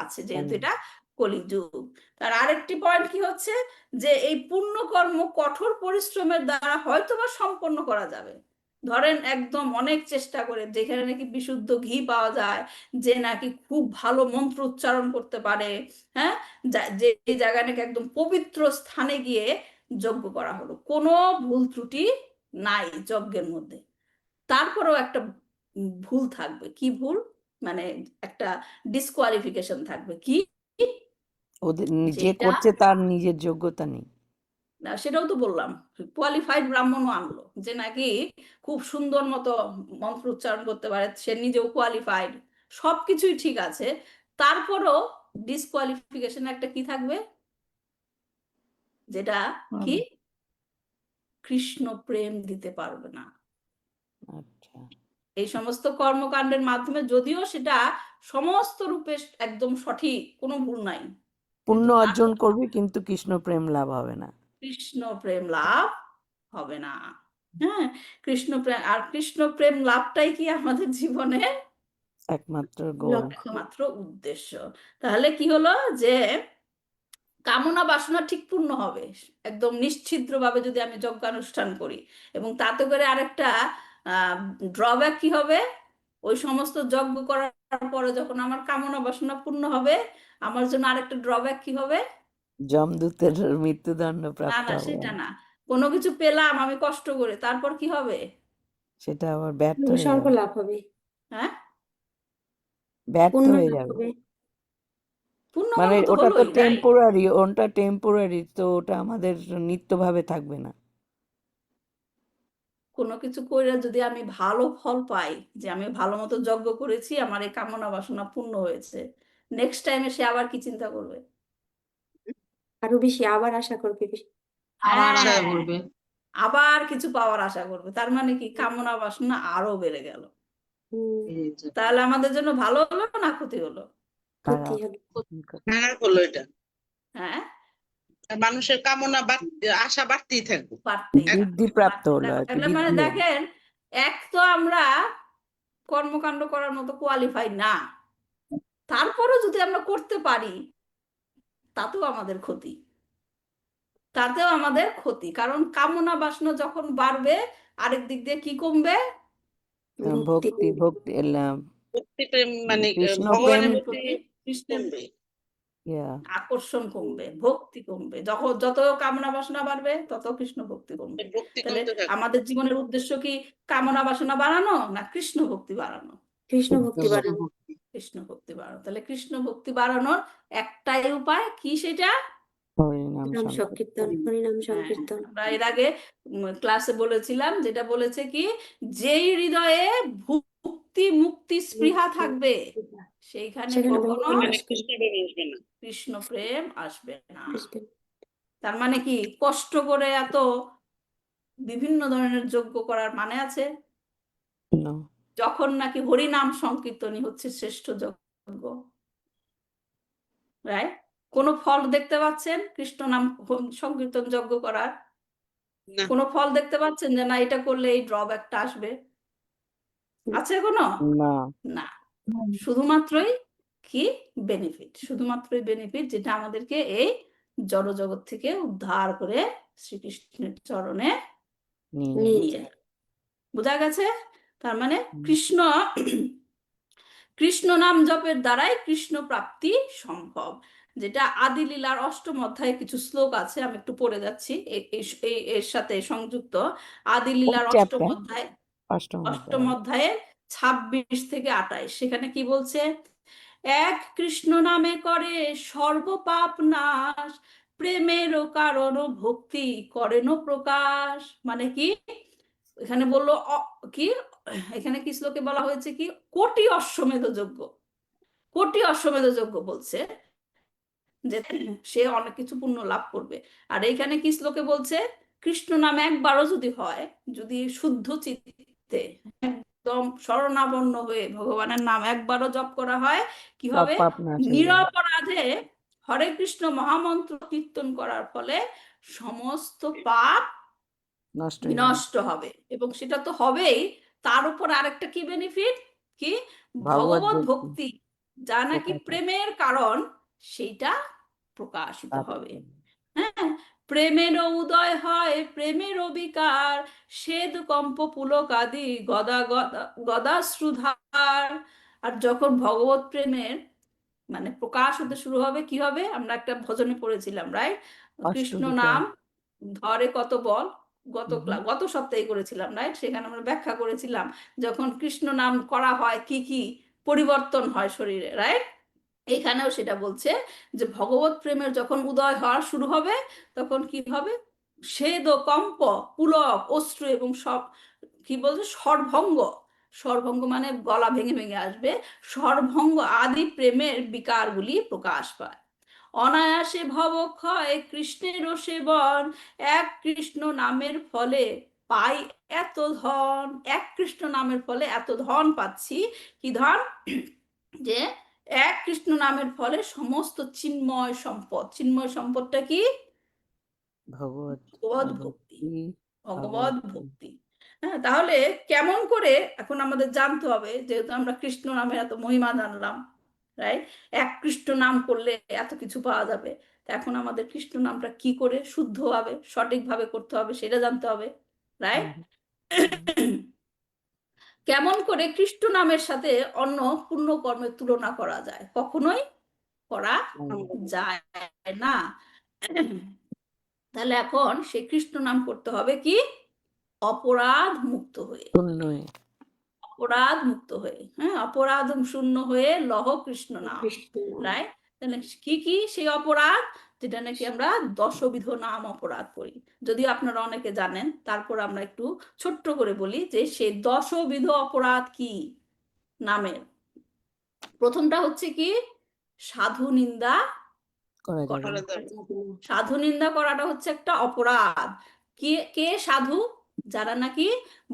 আছে, যেহেতু এটা কলিযুগ। তার আরেকটি পয়েন্ট কি হচ্ছে, যে এই পুণ্যকর্ম কঠোর পরিশ্রমের দ্বারা হয়তোবা সম্পন্ন করা যাবে। ধরেন একদম অনেক চেষ্টা করে, যেখানে নাকি বিশুদ্ধ ঘি পাওয়া যায়, যে নাকি খুব ভালো মন্ত্র উচ্চারণ করতে পারে, হ্যাঁ, যে জায়গায় নাকি একদম পবিত্র স্থানে গিয়ে যজ্ঞ করা হলো, কোনো ভুল ত্রুটি নাই যজ্ঞের মধ্যে, তারপরেও একটা ভুল থাকবে। কি ভুল? মানে একটা ডিসকোয়ালিফিকেশন থাকবে। কি? ওদের যে যেটা করছে তার নিজের যোগ্যতা নেই। না, সেটাও তো বললাম, কোয়ালিফাইড ব্রাহ্মণও আনলো, যে নাকি খুব সুন্দর মতো মন্ত্র উচ্চারণ করতে পারে, সে নিজেও কোয়ালিফাইড, সবকিছুই ঠিক আছে, তারপরও ডিসকোয়ালিফিকেশন একটা কি থাকবে, যেটা কি? কৃষ্ণ প্রেম দিতে পারবে না। আচ্ছা, এই সমস্ত কর্মকাণ্ডের মাধ্যমে যদিও সেটা সমস্ত রূপে একদম সঠিক, কোনো ভুল নাই, পুণ্য কিন্তু অর্জন করবে কিন্তু কৃষ্ণ প্রেম লাভ হবে না। কৃষ্ণ প্রেম লাভ হবে না। হ্যাঁ, কৃষ্ণ প্রেম, আর কৃষ্ণ প্রেম লাভটাই কি আমাদের জীবনে একমাত্র গোল। একমাত্র উদ্দেশ্য। তাহলে কি হলো, যে কামনা বাসনা ঠিক পূর্ণ হবে একদম নিশ্ছিদ্রভাবে যদি আমি যজ্ঞানুষ্ঠান করি, এবং তাতে করে আরেকটা ড্রব্যাক কি হবে, ওই সমস্ত যজ্ঞ করার পরে যখন আমার কামনা বাসনা পূর্ণ হবে, আমার জন্য আরেকটা ড্রব্যাক কি হবে? যমদূতের মৃত্যুদণ্ড না প্রাপ্ত না, হবে। সেটা না, কোনো কিছু পেলাম আমি কষ্ট করে, তারপর কি হবে? সেটা আবার ব্যর্থ হয়ে স্বর্গ যাবে। লাভ হবে, হ্যাঁ, ব্যর্থ পুণ্য হয়ে লাভ যাবে। হবে। পূর্ণকর্ম মানে তো ওটা তো হলোই, তাই? টেম্পোরারি, ওটা টেম্পোরারি, তো ওটা আমাদের নিত্যভাবে থাকবে না। কোনো কিছু করে যদি আমি ভালো ফল পাই, যে আমি ভালো মতো যজ্ঞ করেছি, আমার এই কামনা বাসনা পূর্ণ হয়েছে, নেক্সট টাইমে সে আবার কি চিন্তা করবে? আরো বেশি আবার আশা করবে বেশি। হ্যাঁ, আবার কিছু পাওয়ার আশা করবে, তার মানে কি কামনা বাসনা আরো বেড়ে গেল। তাহলে আমাদের জন্য ভালো হলো না ক্ষতি হলো? ক্ষতি খারাপ। হলো। খারাপ হলো এটা। হ্যাঁ, মানুষের কামনা আশা বাড়তেই থাকবে। পারতেই বৃদ্ধি প্রাপ্ত হলো আর কি, তাহলে মানে বৃদ্ধি হলো। দেখেন, এক তো আমরা কর্মকাণ্ড করার মতো কোয়ালিফাই না, তারপরও যদি আমরা করতে পারি, তাতেও আমাদের ক্ষতি, তাতেও আমাদের ক্ষতি, কারণ কামনা বাসনা যখন বাড়বে, আরেক দিক দিয়ে কি কমবে? ভক্তি, ভক্তি ভক্তি প্রেম মানে কৃষ্ণ প্রেম, ভগবানের কৃষ্ণের প্রতি প্রতি, কৃষ্ণের কমবে। আকর্ষণ কমবে, ভক্তি কমবে। যখন যত কামনা বাসনা বাড়বে, তত কৃষ্ণ ভক্তি কমবে। ভক্তি তাহলে কমতে থাকবে। আমাদের জীবনের উদ্দেশ্য কি কামনা বাসনা বাড়ানো, না কৃষ্ণ ভক্তি বাড়ানো? কৃষ্ণ ভক্তি বাড়ানো। কৃষ্ণ ভক্তি বাড়ানো। তাহলে কৃষ্ণ ভক্তি বাড়ানোর একটাই উপায় কি, সেটা হরিনাম নাম সংকীর্তন। সংকীর্তন, হরিনাম হ্যাঁ, সংকীর্তন। আমরা এর আগে ক্লাসে বলেছিলাম, যেটা বলেছে কি, যেই হৃদয়ে ভক্তি মুক্তি স্পৃহা থাকবে, সেইখানে সেখানে কখনো ভগবান মানে বাস করে। কৃষ্ণ প্রেম আসবে না। কৃষ্ণ প্রেম আসবে না। কৃষ্ণ। তার মানে কি কষ্ট করে এত বিভিন্ন ধরনের যজ্ঞ করার মানে আছে? No. যখন নাকি হরিনাম সংকীর্তনই হচ্ছে শ্রেষ্ঠ যজ্ঞ, রাইট? কোনো ফল দেখতে পাচ্ছেন কৃষ্ণ নাম সংকীর্তন যজ্ঞ করার? না। কোনো ফল দেখতে পাচ্ছেন যে না এটা করলে এই ড্রব্যাকটা আসবে? আছে কোনো? না। না, শুধুমাত্রই কি বেনিফিট, শুধুমাত্রই বেনিফিট, যেটা আমাদেরকে এই জড় জগৎ থেকে উদ্ধার করে শ্রীকৃষ্ণের চরণে নিয়ে নিয়ে নিয়ে যায়। যাবে। বোঝা গেছে? তার মানে কৃষ্ণ কৃষ্ণ নাম জপের দ্বারাই কৃষ্ণ প্রাপ্তি সম্ভব, যেটা আদি লীলার ৮ম অধ্যায়ে কিছু শ্লোক আছে, আমি একটু পড়ে যাচ্ছি এর সাথে সংযুক্ত। আদি লীলার ৮ম চ্যাপ্টার, অধ্যায়, অষ্টম ৮ম অধ্যায়ে 26 থেকে 28, সেখানে কি বলছে? এক কৃষ্ণ নামে করে সর্বপাপ নাশ, প্রেমেরও কারণ ভক্তি করেন প্রকাশ। মানে কি এখানে বললো কি, এখানে কি শ্লোকে বলা হয়েছে কি, কোটি অশ্বমেধ যজ্ঞ, কোটি অশ্বমেধ যজ্ঞ বলছে, যে সে অনেক কিছু পুণ্য লাভ করবে। আর এইখানে কি শ্লোকে বলছে, কৃষ্ণ নাম একবারও যদি হয়, যদি শুদ্ধ চিত্তে একদম শরণাপন্ন হয়ে ভগবানের নাম একবারও জপ করা হয়, কি সব হবে? পাপ নাশ হয়ে যাবে। নিরপরাধে হরে কৃষ্ণ মহামন্ত্র কীর্তন করার ফলে সমস্ত পাপ নষ্ট হয়ে যাবে। বিনষ্ট হবে। এবং সেটা তো হবেই, তার উপর আরেকটা কি বেনিফিট, কি ভগবত ভগবত ভক্তি ভক্তি, যা নাকি প্রকাশ হবে। প্রেমের কারণ, সেইটা প্রকাশিত তার হবে। হ্যাঁ, প্রেমের উদয় হয়, প্রেমের বিকার, শ্বেদ কম্প পুলক আদি গদা গদা গদাশ্রুধার। আর যখন ভগবত প্রেমের মানে প্রকাশ হতে শুরু হবে, কি হবে? আমরা একটা ভজনে পড়েছিলাম, রাইট? কৃষ্ণ অষ্টবিধ নাম ধরে কত বল, হুম। গত সপ্তাহে করেছিলাম, রাইট? সেখানে আমরা ব্যাখ্যা করেছিলাম যখন কৃষ্ণ নাম করা হয় কি কি পরিবর্তন হয় শরীরে, রাইট? এখানেও সেটা বলছে যে ভগবত প্রেমের যখন উদয় হওয়া শুরু হবে, তখন কি হবে? স্বেদ কম্প পুলক অশ্রু এবং সব কি বলছে স্বরভঙ্গ, স্বরভঙ্গ মানে গলা ভেঙে ভেঙে আসবে, স্বরভঙ্গ আদি প্রেমের বিকারগুলি প্রকাশ পায়। অনায়াসে ভবক্ষয় কৃষ্ণেরও সেবন, এক কৃষ্ণ নামের ফলে পাই এত ধন। এক কৃষ্ণ নামের ফলে এত ধন পাচ্ছি। কি ধন? যে এক কৃষ্ণ নামের ফলে সমস্ত চিন্ময় সম্পদ। চিন্ময় সম্পদটা কি? ভগবত ভগবত ভক্তি, ভক্তি, ভগবত ভগবত ভক্তি। হ্যাঁ, তাহলে কেমন করে এখন আমাদের জানতে হবে, যেহেতু আমরা কৃষ্ণ নামের এত মহিমা জানলাম, রাইট? এক কৃষ্ণ নাম করলে এত কিছু পাওয়া যাবে, তা এখন আমাদের কৃষ্ণ নামটা কি করে শুদ্ধভাবে সঠিকভাবে করতে হবে সেটা জানতে হবে, রাইট? কেমন করে কৃষ্ণ নামের সাথে অন্য পুণ্য কর্মের তুলনা করা যায়? কখনোই করা যায় না। তাহলে এখন সেই কৃষ্ণ নাম করতে হবে কি? অপরাধ মুক্ত হয়ে, শূন্যই অপরাধ মুক্ত হয়ে, হ্যাঁ, অপরাধ শূন্য হয়ে লহ কৃষ্ণ নাম, কৃষ্ণ নাম। রাইট? তাহলে কি কি সেই অপরাধ, যেটা নাকি আমরা দশবিধ নাম অপরাধ করি? যদিও আপনারা অনেকে জানেন, তারপর আমরা একটু ছোট্ট করে বলি যে সেই দশবিধ অপরাধ কি নামের। প্রথমটা হচ্ছে কি? সাধু নিন্দা করা যাবে করা। না। সাধু নিন্দা করাটা হচ্ছে একটা অপরাধ। কে কে সাধু? যারা নাকি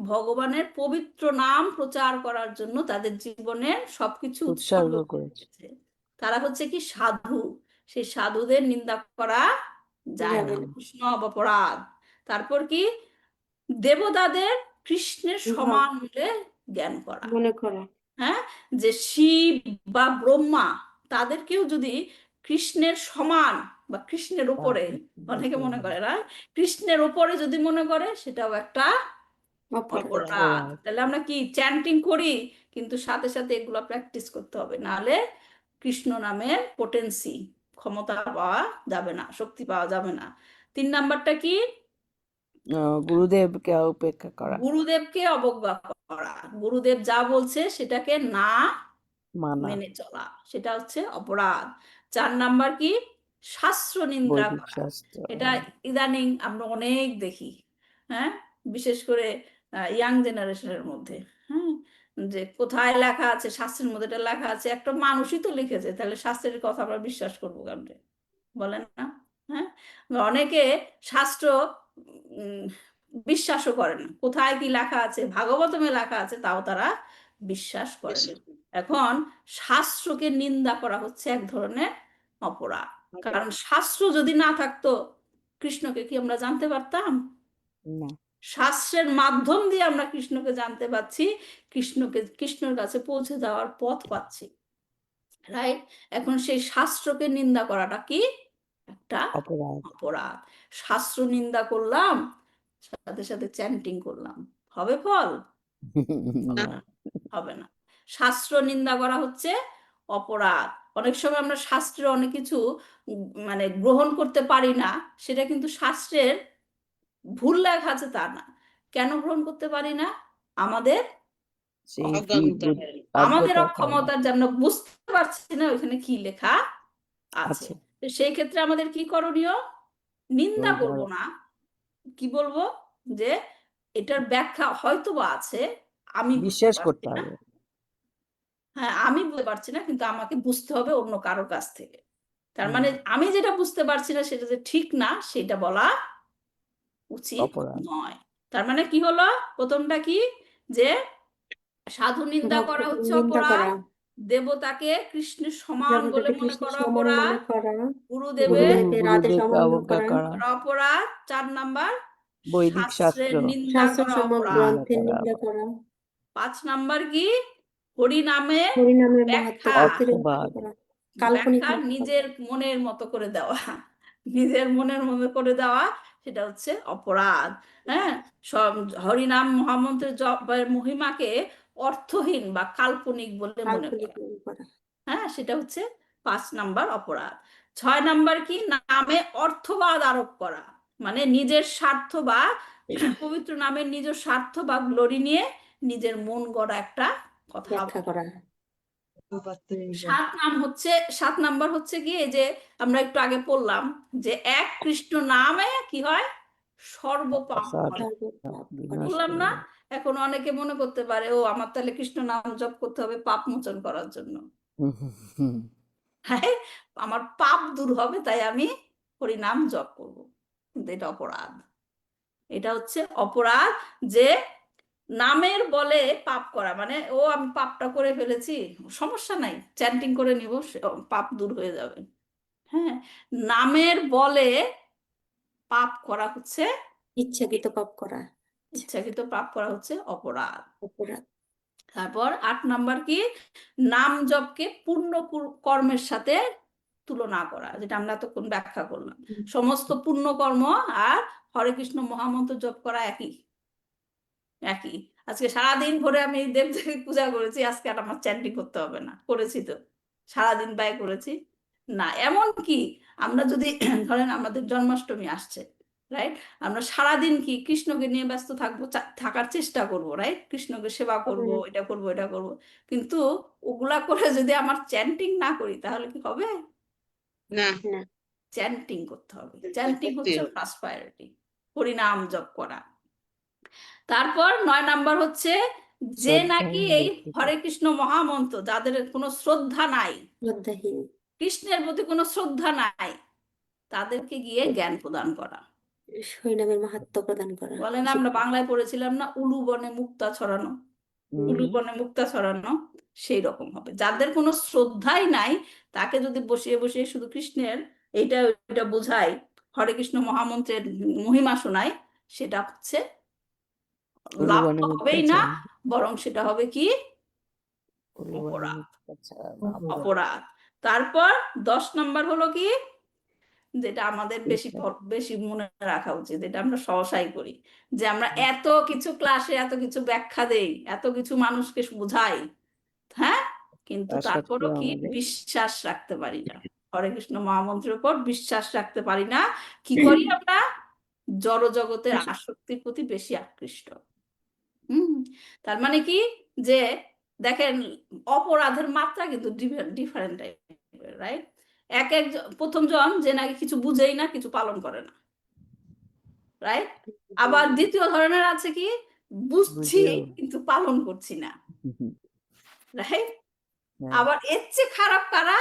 ভগবানের পবিত্র নাম প্রচার করার জন্য তাদের জীবনের সবকিছু উৎসর্গ উৎসর্গ করেছে। করেছে, তারা হচ্ছে কি সাধু। সেই সাধুদের নিন্দা করা যায় না, যাবে না। কৃষ্ণ অপরাধ। তারপর কি? দেবতাদের কৃষ্ণের সমান বলে জ্ঞান করা। মনে করা। হ্যাঁ, যে শিব বা ব্রহ্মা তাদেরকেও যদি কৃষ্ণের সমান বা কৃষ্ণের উপরে, অনেকে মনে করে না, কৃষ্ণের উপরে যদি মনে করে, সেটাও একটা অপরাধ। অপরাধ। তাহলে আমরা কি চ্যান্টিং করি, কিন্তু সাথে সাথে এগুলো প্র্যাকটিস করতে হবে, নাহলে কৃষ্ণ নামের পোটেন্সি ক্ষমতা পাওয়া যাবে না, শক্তি পাওয়া যাবে না। 3 নাম্বারটা কি? গুরুদেবকে উপেক্ষা করা, গুরুদেবকে অবজ্ঞা করা, গুরুদেব যা বলছে সেটাকে না মানা, মেনে চলা, সেটা হচ্ছে অপরাধ। 4 নাম্বার কি? শাস্ত্র নিন্দা বৈদিক করা। শাস্ত্র। এটা ইদানিং আমরা অনেক দেখি, হ্যাঁ, বিশেষ করে ইয়াং জেনারেশনের মধ্যে। হ্যাঁ, যে কোথায় লেখা আছে শাস্ত্রের মধ্যে, এটা লেখা আছে, একটা মানুষই তো লিখেছে, তাহলে শাস্ত্রের কথা আমরা বিশ্বাস করবো কেমনে? বলেন না? হ্যাঁ, অনেকে শাস্ত্র উম, বিশ্বাসও করে না। কোথায় কি লেখা আছে, ভাগবতমে লেখা আছে, তাও তারা বিশ্বাস করে না। এখন শাস্ত্রকে নিন্দা করা হচ্ছে এক ধরনের অপরাধ। কারণ শাস্ত্র যদি না থাকতো, কৃষ্ণকে কি আমরা জানতে পারতাম? না, শাস্ত্রের মাধ্যম দিয়ে আমরা কৃষ্ণকে জানতে পাচ্ছি, কৃষ্ণের কাছে পৌঁছে যাওয়ার পথ পাচ্ছি, রাইট? এখন সেই শাস্ত্রকে নিন্দা করাটা কি? একটা অপরাধ। অপরাধ। শাস্ত্র নিন্দা করলাম, সাথে সাথে চ্যান্টিং করলাম, হবে ফল? না, হবে না। শাস্ত্র নিন্দা করা হচ্ছে অপরাধ। অনেক সময় আমরা শাস্ত্রের অনেক কিছু মানে গ্রহণ করতে পারি না, সেটা কিন্তু শাস্ত্রের ভুল লেখা আছে তা না। কেন গ্রহণ করতে পারি না? আমাদের সেই অজ্ঞানতা। আমাদের অজ্ঞতার কারণে অক্ষমতার জন্য বুঝতে পারছি না ওইখানে কি লেখা আছে। আছে। তো সেই ক্ষেত্রে আমাদের কি করণীয়? নিন্দা এবং করব না, কি বলবো? যে এটার ব্যাখ্যা হয়তো বা আছে, আমি বুঝতে বিশ্বাস পারছি করতে না। হবে। হ্যাঁ, আমি বুঝতে পারছি না, কিন্তু আমাকে বুঝতে হবে অন্য কারোর কাছ থেকে। তার মানে আমি যেটা বুঝতে পারছি না সেটা যে ঠিক না সেটা বলা উচিত অপরাধ। নয়। তার মানে কি হলো, প্রথমটা কি, যে সাধু নিন্দা করা হচ্ছে নিন্দা অপরাধ, করা, দেবতাকে কৃষ্ণের সমান বলে দেবতাকে মনে কৃষ্ণের করা সমান মনে অপরাধ, করা, গুরুদেবের গুরুদেবের আদেশ গুরুদেবকে অমান্য অবজ্ঞা করা, করা, অপরাধ, 4 নাম্বার বৈদিক শাস্ত্র শাস্ত্রের নিন্দা শাস্ত্র করা সম্যক অপরাধ, গ্রন্থের নিন্দা নিন্দা করা, করা, 5 নাম্বার কি, হরিনামের হরিনামের মাহাত্ম্য ব্যাখ্যা, প্রতিরক্ষা করা, কাল্পনিক ব্যাখ্যা ব্যাখ্যা, নিজের মনের মতো করে দেওয়া, নিজের মনের মতো করে দেওয়া, সেটা হচ্ছে অপরাধ। হ্যাঁ, সব হরিনাম মহামন্ত্রের জপের মহিমাকে অর্থহীন বা কাল্পনিক বলে মনে কাল্পনিক করা, মনে করা, হ্যাঁ, সেটা হচ্ছে 5 নাম্বার অপরাধ। 6 নাম্বার কি, নামে অর্থবাদ আরোপ করা, মানে নিজের স্বার্থ বা পবিত্র নামের নিজের স্বার্থ বা গ্লোরি নিয়ে নিজের মন গড়া একটা কথা ব্যাখ্যা বলা। করা, 7 নাম্বার হচ্ছে কি, এই যে আমরা একটু আগে পড়লাম যে এক কৃষ্ণ নামে কি হয়, সর্বপাপ অসার হরে। সর্বপাপ করে। বিনাশ বললাম না, করে। এখন অনেকে মনে করতে পারে ও আমার তাহলে কৃষ্ণ নাম জপ করতে হবে পাপ মোচন করার জন্য। হুম, হুম, হুম। হ্যাঁ, আমার পাপ দূর হবে তাই আমি হরি নাম জপ করব, কিন্তু এটা অপরাধ। এটা হচ্ছে অপরাধ যে নামের বলে পাপ করা, মানে ও আমি পাপটা করে ফেলেছি, সমস্যা নাই, চ্যান্টিং করে নিব, পাপ দূর হয়ে যাবে। হ্যাঁ, নামের বলে পাপ করা হচ্ছে, ইচ্ছাকৃত পাপ করা, ইচ্ছাকৃত পাপ করা হচ্ছে অপরাধ। অপরাধ, তারপর 8 নাম্বার কি, নাম জপকে পূর্ণ কর্মের সাথে তুলনা করা, যেটা আমরা তখন ব্যাখ্যা করলাম। সমস্ত পুণ্য কর্ম আর হরে কৃষ্ণ মহামন্ত্র জপ করা একই একই। আজকে সারাদিন ভরে আমি দেবদেবীর পূজা করেছি, আজকে আর আমার চ্যান্টিং করতে হবে না, করেছি তো, সারাদিন ব্যয় করেছি না। এমন কি আমরা যদি ধরেন আমাদের জন্মাষ্টমী আসছে, রাইট, আমরা সারাদিন কি কৃষ্ণকে নিয়ে ব্যস্ত থাকবো, থাকার চেষ্টা করব, রাইট, কৃষ্ণকে সেবা করব, এটা করব এটা করব, কিন্তু ওগুলা করে যদি আমার চ্যান্টিং না করি তাহলে কি হবে? না, না, চ্যান্টিং করতে হবে, চ্যান্টিং হচ্ছে ফার্স্ট প্রায়োরিটি, হরিনাম জপ করা। তারপর 9 নাম্বার হচ্ছে যে শ্রদ্ধা নাকি এই ভক্তি হরে কৃষ্ণ মহামন্ত্র, যাদের কোনো শ্রদ্ধা নাই, শ্রদ্ধাহীন, কৃষ্ণের প্রতি কোনো শ্রদ্ধা নাই, তাদেরকে গিয়ে জ্ঞান প্রদান করা। হরিনামের মাহাত্ম্য প্রদান করা, বলে না, আমরা বাংলায় পড়েছিলাম না, উলু বনে মুক্তা ছড়ানো, উলু বনে মুক্তা ছড়ানো, সেই রকম হবে। যাদের কোনো শ্রদ্ধাই নাই, তাকে যদি বসিয়ে বসিয়ে শুধু কৃষ্ণের এইটা ওইটা বোঝাই, হরে কৃষ্ণ মহামন্ত্রের মহিমা শোনায়, সেটা হচ্ছে লাভ উলুবনে তো হবেই না, মুক্তাচার, বরং সেটা হবে কি, উলুবনে অপরাধ। মুক্তাচার, অপরাধ। তারপর 10 নাম্বার হলো কি, যেটা আমাদের বেশি বেশি মনে রাখা উচিত, এটা আমরা সহসাই করি, যে আমরা এত কিছু ক্লাসে এত কিছু ব্যাখ্যা দেই, এত কিছু মানুষকে বোঝাই, হ্যাঁ, কিন্তু তা তারপরও সত্ত্বেও কি আমাদের বিশ্বাস রাখতে পারি না, হরে কৃষ্ণ মহামন্ত্রের উপর বিশ্বাস রাখতে পারি না। কি করি আমরা? জড় জগতের আসক্তির প্রতি বেশি আকৃষ্ট। তার মানে কি, যে দেখেন অপরাধের মাত্রা কিন্তু ডিফারেন্ট টাইপের, রাইট। এক এক প্রথম জন যে নাকি কিছু বুঝেই না, কিছু পালন করে না, রাইট। আবার দ্বিতীয় ধরনের আছে কি, বুঝছি বুঝেও কিন্তু পালন করছি না, রাইট। হ্যাঁ, আবার এর চেয়ে খারাপ কারা,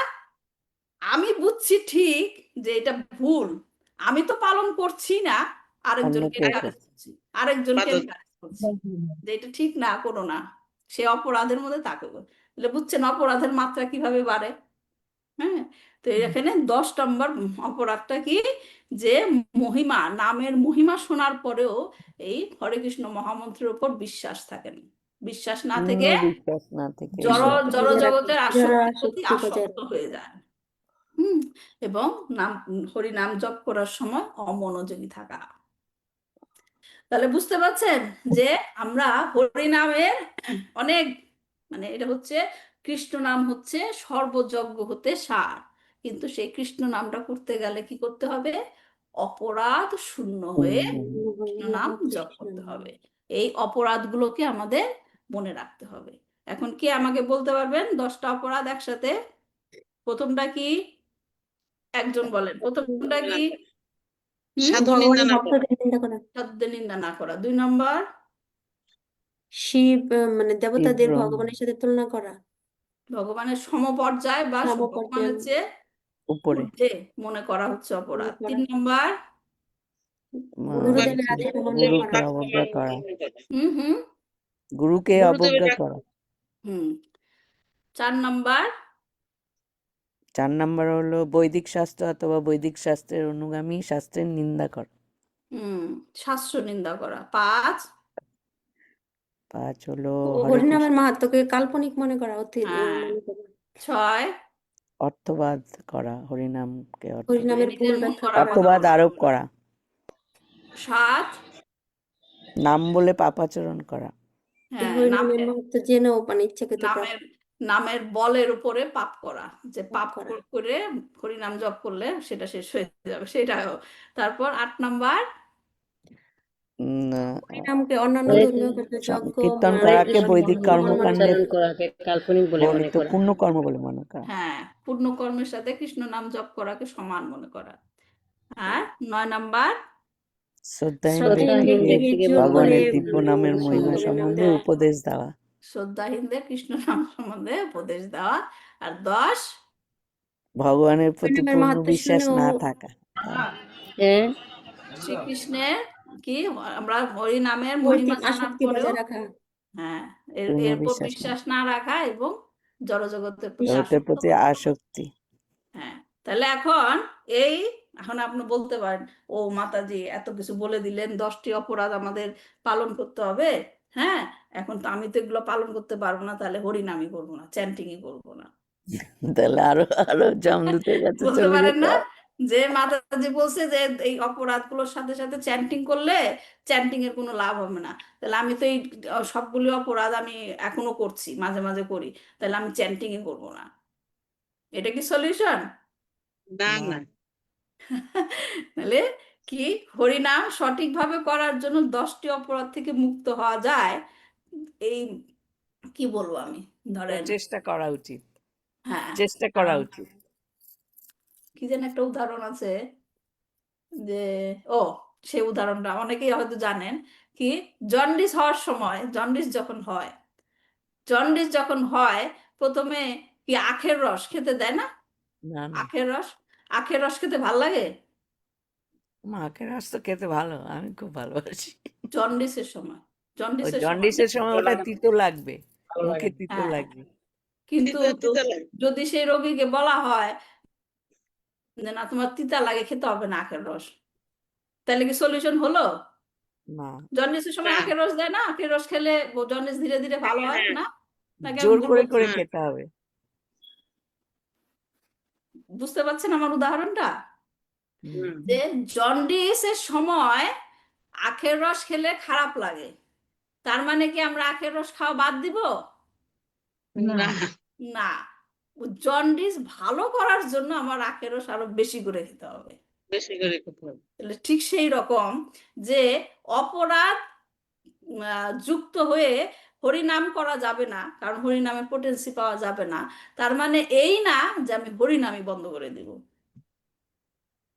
আমি বুঝছি ঠিক যে এটা ভুল, আমি তো পালন করছি না, আরেকজনকে অন্যকেও encourage করছে। করছি, আরেকজনকে বাদত। encourage করছি যে এটা ঠিক না, করো না, সে অপরাধের মধ্যে তাকে বলে, বুঝছেন অপরাধের মাত্রা কিভাবে বাড়ে? হ্যাঁ, তো এখানে 10 নম্বর অপরাধটা কি, যে মহিমা, নামের মহিমা শোনার পরেও এই হরে কৃষ্ণ মহামন্ত্রের উপর বিশ্বাস থাকে না, বিশ্বাস না থেকে বিশ্বাস না থেকে জড় এগুলো জড় করে। জগতের যারা আসক্তির প্রতি আসক্তি বজায় আসক্ত হয়ে যায়। এবং নাম, হরি নাম জপ করার সময় অমনোযোগী থাকা। তাহলে বুঝতে পারছেন যে আমরা হরি নামের অনেক, মানে এটা হচ্ছে কৃষ্ণ নাম হচ্ছে সর্বযজ্ঞ হতে সার, কিন্তু সেই কৃষ্ণ নামটা করতে গেলে কি করতে হবে? অপরাধ শূন্য হয়ে কৃষ্ণ নাম জপ করতে হবে। এই অপরাধগুলোকে আমাদের মনে রাখতে হবে। এখন কে আমাকে বলতে পারবেন 10টা অপরাধ একসাথে? প্রথমটা কি, একজন বলেন, প্রথমটা কি? সাধু নিন্দা না করা, ভক্তদের নিন্দা করা, শব্দের নিন্দা না করা। 2 নম্বর, শিব মানে দেবতাদের তীব্র ভগবানের সাথে তুলনা করা, ভগবানের সমপর্যায় বা ভগবানের সমপর্যায়ের চেয়ে উপরে ঊর্ধ্বে মনে করা হচ্ছে অপরাধ। মনে 3 করা। নম্বর, গুরুদেবের আদেশ অমান্য গুরুকে করা। অবজ্ঞা করা, হুম হুম গুরুকে গুরুদেবের অবজ্ঞা ডাক- করা। হুম 4 নম্বর, 4 নাম্বার হলো বৈদিক শাস্ত্র অথবা বৈদিক শাস্ত্রের অনুগামী শাস্ত্রের নিন্দা করা। শাস্ত্র নিন্দা করা। 5, 5 হলো ও হরে হরিনামের কৃষ্ণ মাহাত্ম্যকে কাল্পনিক মনে করা হ্যাঁ। মনে করা। 6, অর্থবাদ করা, হরিনামকে হরিনামের ভুল নিজের মুখ ব্যাখ্যা করা করা। অর্থবাদ আরোপ করা, 7, নাম বলে পাপাচরণ করা, হ্যাঁ হরিনামের নামের মাহাত্ম্য জেনেও ইচ্ছাকৃত নামের নামের বলের উপরে পাপ করা, যে পাপ পাপ করা। করে হরিনাম জপ করলে সেটা শেষ হয়ে যাবে, সেটাও। তারপর 8 নম্বর, উম, হরিনামকে অন্যান্য হরে ধর্মীয় ক্ষেত্রে যজ্ঞ, সংকীর্তন মন্ত্র, করাকে কৃষ্ণ বৈদিক কর্মকাণ্ডের নামাচরণ করাকে কাল্পনিক বলে মনে বর্ণিত করা। পূর্ণ কর্ম বলে মনে করা। হ্যাঁ পূর্ণ কর্মের সাথে কৃষ্ণ নাম জপ করাকে সমান মনে করা। আর 9 নম্বর, শ্রদ্ধাহীন শ্রদ্ধাহীন ব্যক্তিকে ব্যক্তিকে জোর করে ভগবানের দিব্য নামের কৃষ্ণ মহিমা নামের নাম সম্বন্ধে দেওয়া। উপদেশ দেওয়া। শ্রদ্ধাহীনদের কৃষ্ণ নাম সম্বন্ধে উপদেশ দেওয়া। আর 10, ভগবানের প্রতি হরিনামের পূর্ণ মাহাত্ম্য বিশ্বাস শুনেও না থাকা। হ্যাঁ, শ্রীকৃষ্ণের কি আমরা হরি নামের মহিমা বৈদিক জানার আসক্তি পরেও বজায় রাখা। হ্যাঁ পূর্ণ এরপর বিশ্বাস না, বিশ্বাস না রাখা এবং জড়জগতের প্রতি জগতের আসক্ত প্রতি হওয়া। আসক্তি। হ্যাঁ তাহলে এখন আপনি বলতে পারেন, ও মাতাজি এত কিছু বলে দিলেন, 10টি অপরাধ আমাদের পালন করতে হবে। হ্যাঁ এখন তো আমি তো এগুলো পালন করতে পারবো না, তাহলে হরিনামই করবো না, চ্যান্টিংই করবো না। তাহলে আরো আরো যমদূতের কাছে বলতে চলে পারেন যেতে না হবে। যে মাতাজি বলছে যে এই অপরাধগুলোর সাথে সাথে চ্যান্টিং করলে চ্যান্টিং এর কোনো লাভ হবে না, তাহলে আমি তো এই সবগুলো অপরাধ আমি এখনো করছি, মাঝে মাঝে করি, তাহলে আমি চ্যান্টিংই করবো না। এটা কি সলিউশন? না না, না তাহলে কি হরিনাম সঠিকভাবে করার জন্য 10টি অপরাধ থেকে মুক্ত হওয়া যায়। এই কি বলবো আমি, ধরেন চেষ্টা করা উচিত, হ্যাঁ চেষ্টা করা উচিত। কি যেন একটা উদাহরণ আছে যে, ও সে উদাহরণটা অনেকেই হয়তো জানেন, কি জন্ডিস হওয়ার সময়, জন্ডিস যখন হয় প্রথমে কি আখের রস খেতে দেয় না? না না, আখের রস খেতে ভাল লাগে মাকে রস তো খেতে ভালো, আমি খুব ভালোবাসি। জন্ডিসের সময়। ওই জন্ডিসের সময় জন্ডিসের সময় ওটা তিতো লাগবে, মুখে তিতো হ্যাঁ লাগবে। কিন্তু তিতা লাগে। যদি সেই রোগীকে বলা হয় যে না তোমার তিতা লাগে, খেতে হবে না আখের রস, তাহলে কি সলিউশন হলো? না, জন্ডিসের সময় না। আখের রস দেয় না, আখের রস খেলে জন্ডিস ধীরে ধীরে ভালো হয় না? নাকি আমি জোর ভুল করে বলছি? করে হ্যাঁ। খেতে হবে। বুঝতে পারছেন আমার উদাহরণটা? হুম। হুম। যে জন্ডিসের সময় আখের রস খেলে খারাপ লাগে, তার মানে কি আমরা আখের রস খাওয়া বাদ দিব? না না, জন্ডিস ভালো করার জন্য আমার আখের রস আরো বেশি করে খেতে হবে। বেশি করে খেতে হবে। তাহলে ঠিক সেই রকম যে অপরাধ যুক্ত হয়ে হরিনাম করা যাবে না, কারণ হরিনামের পোটেন্সি পাওয়া যাবে না, তার মানে এই না যে আমি হরিনামই বন্ধ করে দেব।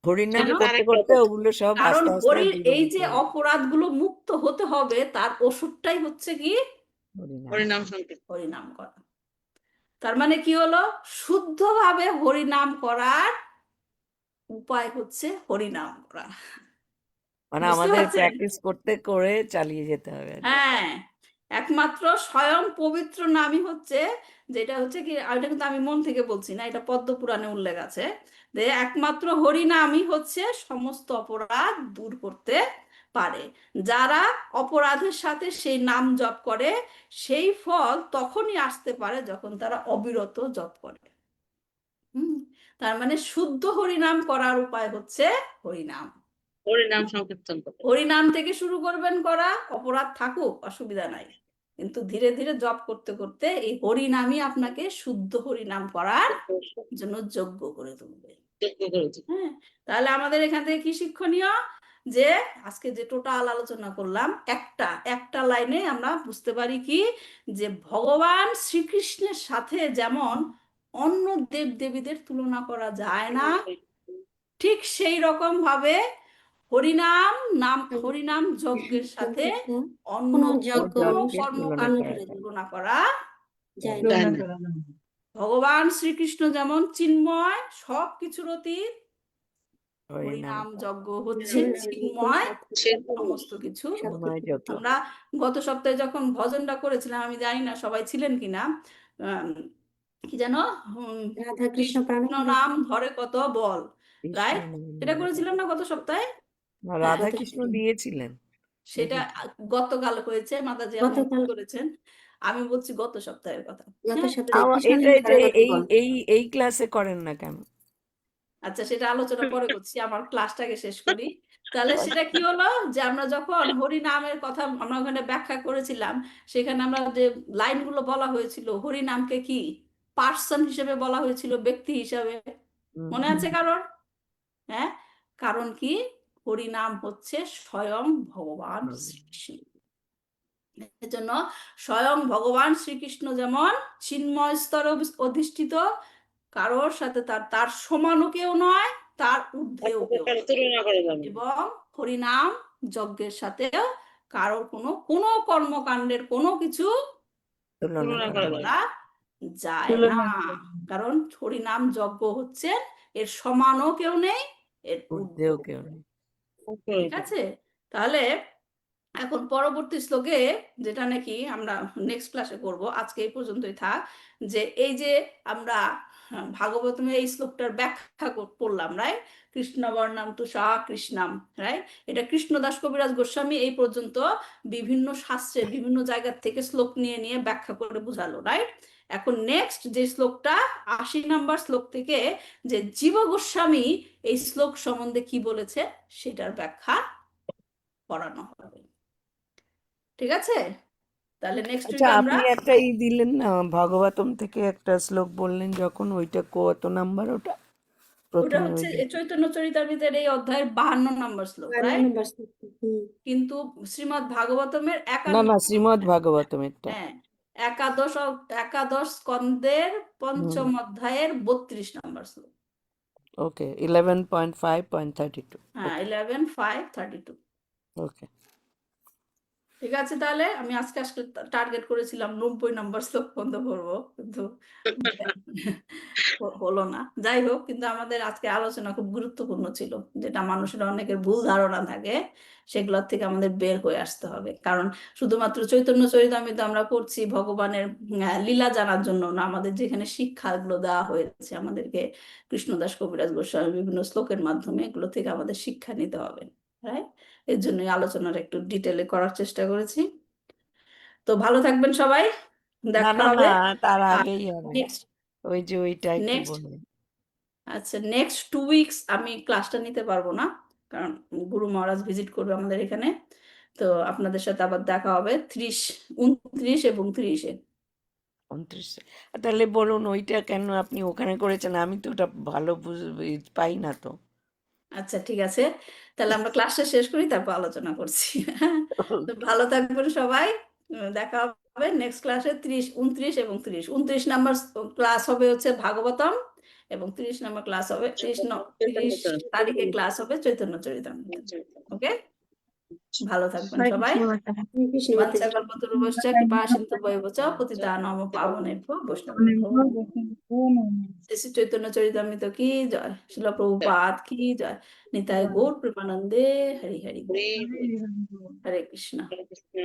হরিনাম সেটা তার করতে একটা করতে অপরাধ। ওগুলো সব কারণ আস্তে আস্তে এই দূরীভূত যে হবে। অপরাধগুলো মুক্ত হতে হবে, তার ওষুধটাই হচ্ছে কি হরিনাম। হরিনাম সংকীর্তন। হরিনাম করা। তার মানে কি হলো, শুদ্ধভাবে হরিনাম করার উপায় হচ্ছে হরিনাম করা। মানে বুঝতে আমাদের পারছেন? প্র্যাকটিস করতে করে চালিয়ে যেতে হবে আর কি। হ্যাঁ একমাত্র স্বয়ং পবিত্র নামই হচ্ছে, যেটা হচ্ছে কি, এটা কিন্তু আমি মন থেকে বলছি না, এটা পদ্ম পুরাণে উল্লেখ আছে যে একমাত্র হরি নামই হচ্ছে সমস্ত অপরাধ দূর করতে পারে। যারা অপরাধের সাথে সেই নাম জপ করে সেই ফল তখনই আসতে পারে যখন তারা অবিরত জপ করে। তার মানে শুদ্ধ হরিনাম করার উপায় হচ্ছে হরিনাম। হরিনাম সংকীর্তন করে। হরিনাম থেকে শুরু করবেন করা, অপরাধ থাকুক অসুবিধা নাই, কিন্তু ধীরে ধীরে জপ করতে করতে এই হরিনামই আপনাকে শুদ্ধ হরিনাম করার জন্য যোগ্য করে তুলবে। হ্যাঁ তাহলে আমাদের এখান থেকে কি শিক্ষণীয়, যে আজকে যে টোটাল আলোচনা করলাম, একটা লাইনে আমরা বুঝতে পারি কি, যে ভগবান শ্রীকৃষ্ণের সাথে যেমন অন্য দেব দেবীদের তুলনা করা যায় না, ঠিক সেই রকম ভাবে হরিনাম যজ্ঞের সাথে অন্য কোনো যজ্ঞ কোনো যজ্ঞের তুলনা কর্মকাণ্ডের করা যায় না। তুলনা করা যায় না। যায় তুলনা না। করা যায় না। ভগবান শ্রীকৃষ্ণ যেমন চিন্ময়, সব কিছুর অতীত, হরিনাম হরিনাম যজ্ঞ হচ্ছে হরিনাম যজ্ঞ চিন্ময়, সেরকম সমস্ত কিছু। চিন্ময় যজ্ঞ। আমরা গত সপ্তাহে যখন ভজনটা করেছিলাম, আমি জানি না সবাই ছিলেন কিনা, কি যেন রাধা কৃষ্ণ প্রাণ কৃষ্ণ নাম ধরে কত বল, কৃষ্ণ রাইট? নাম এটা ধরে করেছিলাম না গত সপ্তাহে? রাধা কৃষ্ণ দিয়েছিলেন। সেটা গতকাল হয়েছে, মাতাজি আপনি গতকাল করেছেন, আমি বলছি গত সপ্তাহের কথা। গত হ্যাঁ, সপ্তাহে কৃষ্ণ এটা নাম এটা ধরে কত এই বল। এই ক্লাসে করেন না কেন? আচ্ছা সেটা আলোচনা পরে করছি, আমার ক্লাসটাকে শেষ করি। তাহলে সেটা কি হলো যে আমরা যখন হরি নামের কথা আমরা ওখানে ব্যাখ্যা করেছিলাম, সেখানে আমরা যে লাইনগুলো বলা হয়েছিল, হরি নামকে কি পার্সন হিসেবে বলা হয়েছিল, ব্যক্তি হিসাবে, হুম, মনে আছে কারণ? হ্যাঁ, কারণ কি হরি নাম হচ্ছে স্বয়ং ভগবান শ্রীকৃষ্ণ। এজন্য স্বয়ং ভগবান শ্রীকৃষ্ণ যেমন চিন্ময় স্তরে অধিষ্ঠিত, কারোর সাথে তার সমানও কেউ নয়, তার ঊর্ধ্বেও কেউ নয়। তুলনা করা যাবে না। এবং হরিনাম যজ্ঞের সাথেও কারোর কোনো কর্মকাণ্ডের কোনো কিছু তুলনা তুলনা করা করা যায়। বলা যায় না, কারণ হরিনাম যজ্ঞ হচ্ছে এর সমানও কেউ নেই, এর ঊর্ধ্বেও ঊর্ধ্বেও কেউ কেউ নেই। নেই। ঠিক আছে, তাহলে এখন পরবর্তী শ্লোকে যেটা নাকি আমরা নেক্সট ক্লাসে করব, আজকে এই পর্যন্তই থাক, যে এই যে আমরা ভাগবতমে এই শ্লোকটার ব্যাখ্যা পড়লাম, রাইট? কৃষ্ণ বর্ণাম তুষা কৃষ্ণাম, রাইট? এটা কৃষ্ণদাস কবিরাজ গোস্বামী এই পর্যন্ত বিভিন্ন শাস্ত্রে বিভিন্ন জায়গা থেকে শ্লোক নিয়ে নিয়ে ব্যাখ্যা করে বুঝালো, রাইট? এখন নেক্সট যে শ্লোকটা 80 নম্বর শ্লোক থেকে যে জীব গোস্বামী এই শ্লোক সম্বন্ধে কি বলেছে সেটার ব্যাখ্যা করানো হবে। ঠিক আছে, তাহলে নেক্সট আচ্ছা, উইকে আমরা আপনি একটা দিলেন না, ভাগবতম থেকে একটা শ্লোক বললেন যখন, ওইটা কত নাম্বার? ওটা ওটা প্রথমে হচ্ছে ওইটা চৈতন্য চরিতামৃতের এই অধ্যায়ের 52 নম্বর শ্লোক, রাইট? কিন্তু শ্রীমদ্ ভাগবতমের না শ্রীমদ্ ভাগবতমেরটা। হ্যাঁ, একাদশ স্কন্দের পঞ্চম অধ্যায়ের 32 নম্বর শ্লোক। ওকে, 11.5.32। হ্যাঁ, 11:5:32। ওকে, ঠিক আছে, তাহলে আমি আজকে টার্গেট করেছিলাম 90 নম্বর শ্লোক পর্যন্ত পড়বো, কিন্তু হলো না। যাই হোক, কিন্তু আমাদের আজকে আলোচনা খুব গুরুত্বপূর্ণ ছিল, যেটা মানুষের অনেকের ভুল ধারণা থাকে, সেগুলোর থেকে আমাদের বের হয়ে আসতে হবে। কারণ শুধুমাত্র চৈতন্য চরিতামৃত আমরা পড়ছি ভগবানের লীলা জানার জন্য না, আমাদের যেখানে শিক্ষাগুলো দেওয়া হয়েছে আমাদেরকে কৃষ্ণদাস কবিরাজ গোস্বামী বিভিন্ন শ্লোকের মাধ্যমে, এগুলো থেকে আমাদের শিক্ষা নিতে হবে, রাইট? এর জন্য আলোচনার একটু ডিটেলে করার চেষ্টা করেছি। তো ভালো থাকবেন সবাই, না দেখা না হবে। না, তার আর আগেই হবে। নেক্সট ওই যে ওইটা একটু নেক্সট বললেন। আচ্ছা, নেক্সট 2 উইকস আমি ক্লাসটা নিতে পারবো না, কারণ গুরু মহারাজ ভিজিট করবে আমাদের এখানে। তো আপনাদের সাথে আবার দেখা হবে 29 এবং 30-এ। 29। তাহলে বলুন ওইটা কেন আপনি ওখানে করেছেন? আমি তো ওটা ভালো পাই না তো। আচ্ছা ঠিক আছে, তাহলে আমরা ক্লাসটা শেষ করি, তারপর আলোচনা করছি। তো ভালো থাকবেন সবাই, দেখা হবে নেক্সট ক্লাসে 29 এবং 30। 29 নাম্বার ক্লাস হবে হচ্ছে ভাগবতম, এবং 30 নম্বর ক্লাস হবে 30 তারিখে ক্লাস হবে চৈতন্য চরিতামৃত। ওকে, ভালো থাকবেন হরে সবাই। কৃষ্ণ মাতা। কৃষ্ণ বাঞ্ছা কল্পতরুভ্যশ্চ কৃপা সিন্ধুভ্যশ্চ পতিতানাং পাবনেভ্যো বৈষ্ণবেভ্যো শ্রী চৈতন্য চরিতামৃত কি জয়, শিল প্রভুপাদ কি জয়, নিতাই গৌর প্রেমানন্দে হরি হরি বল। হরে হরে কৃষ্ণ। কৃষ্ণ।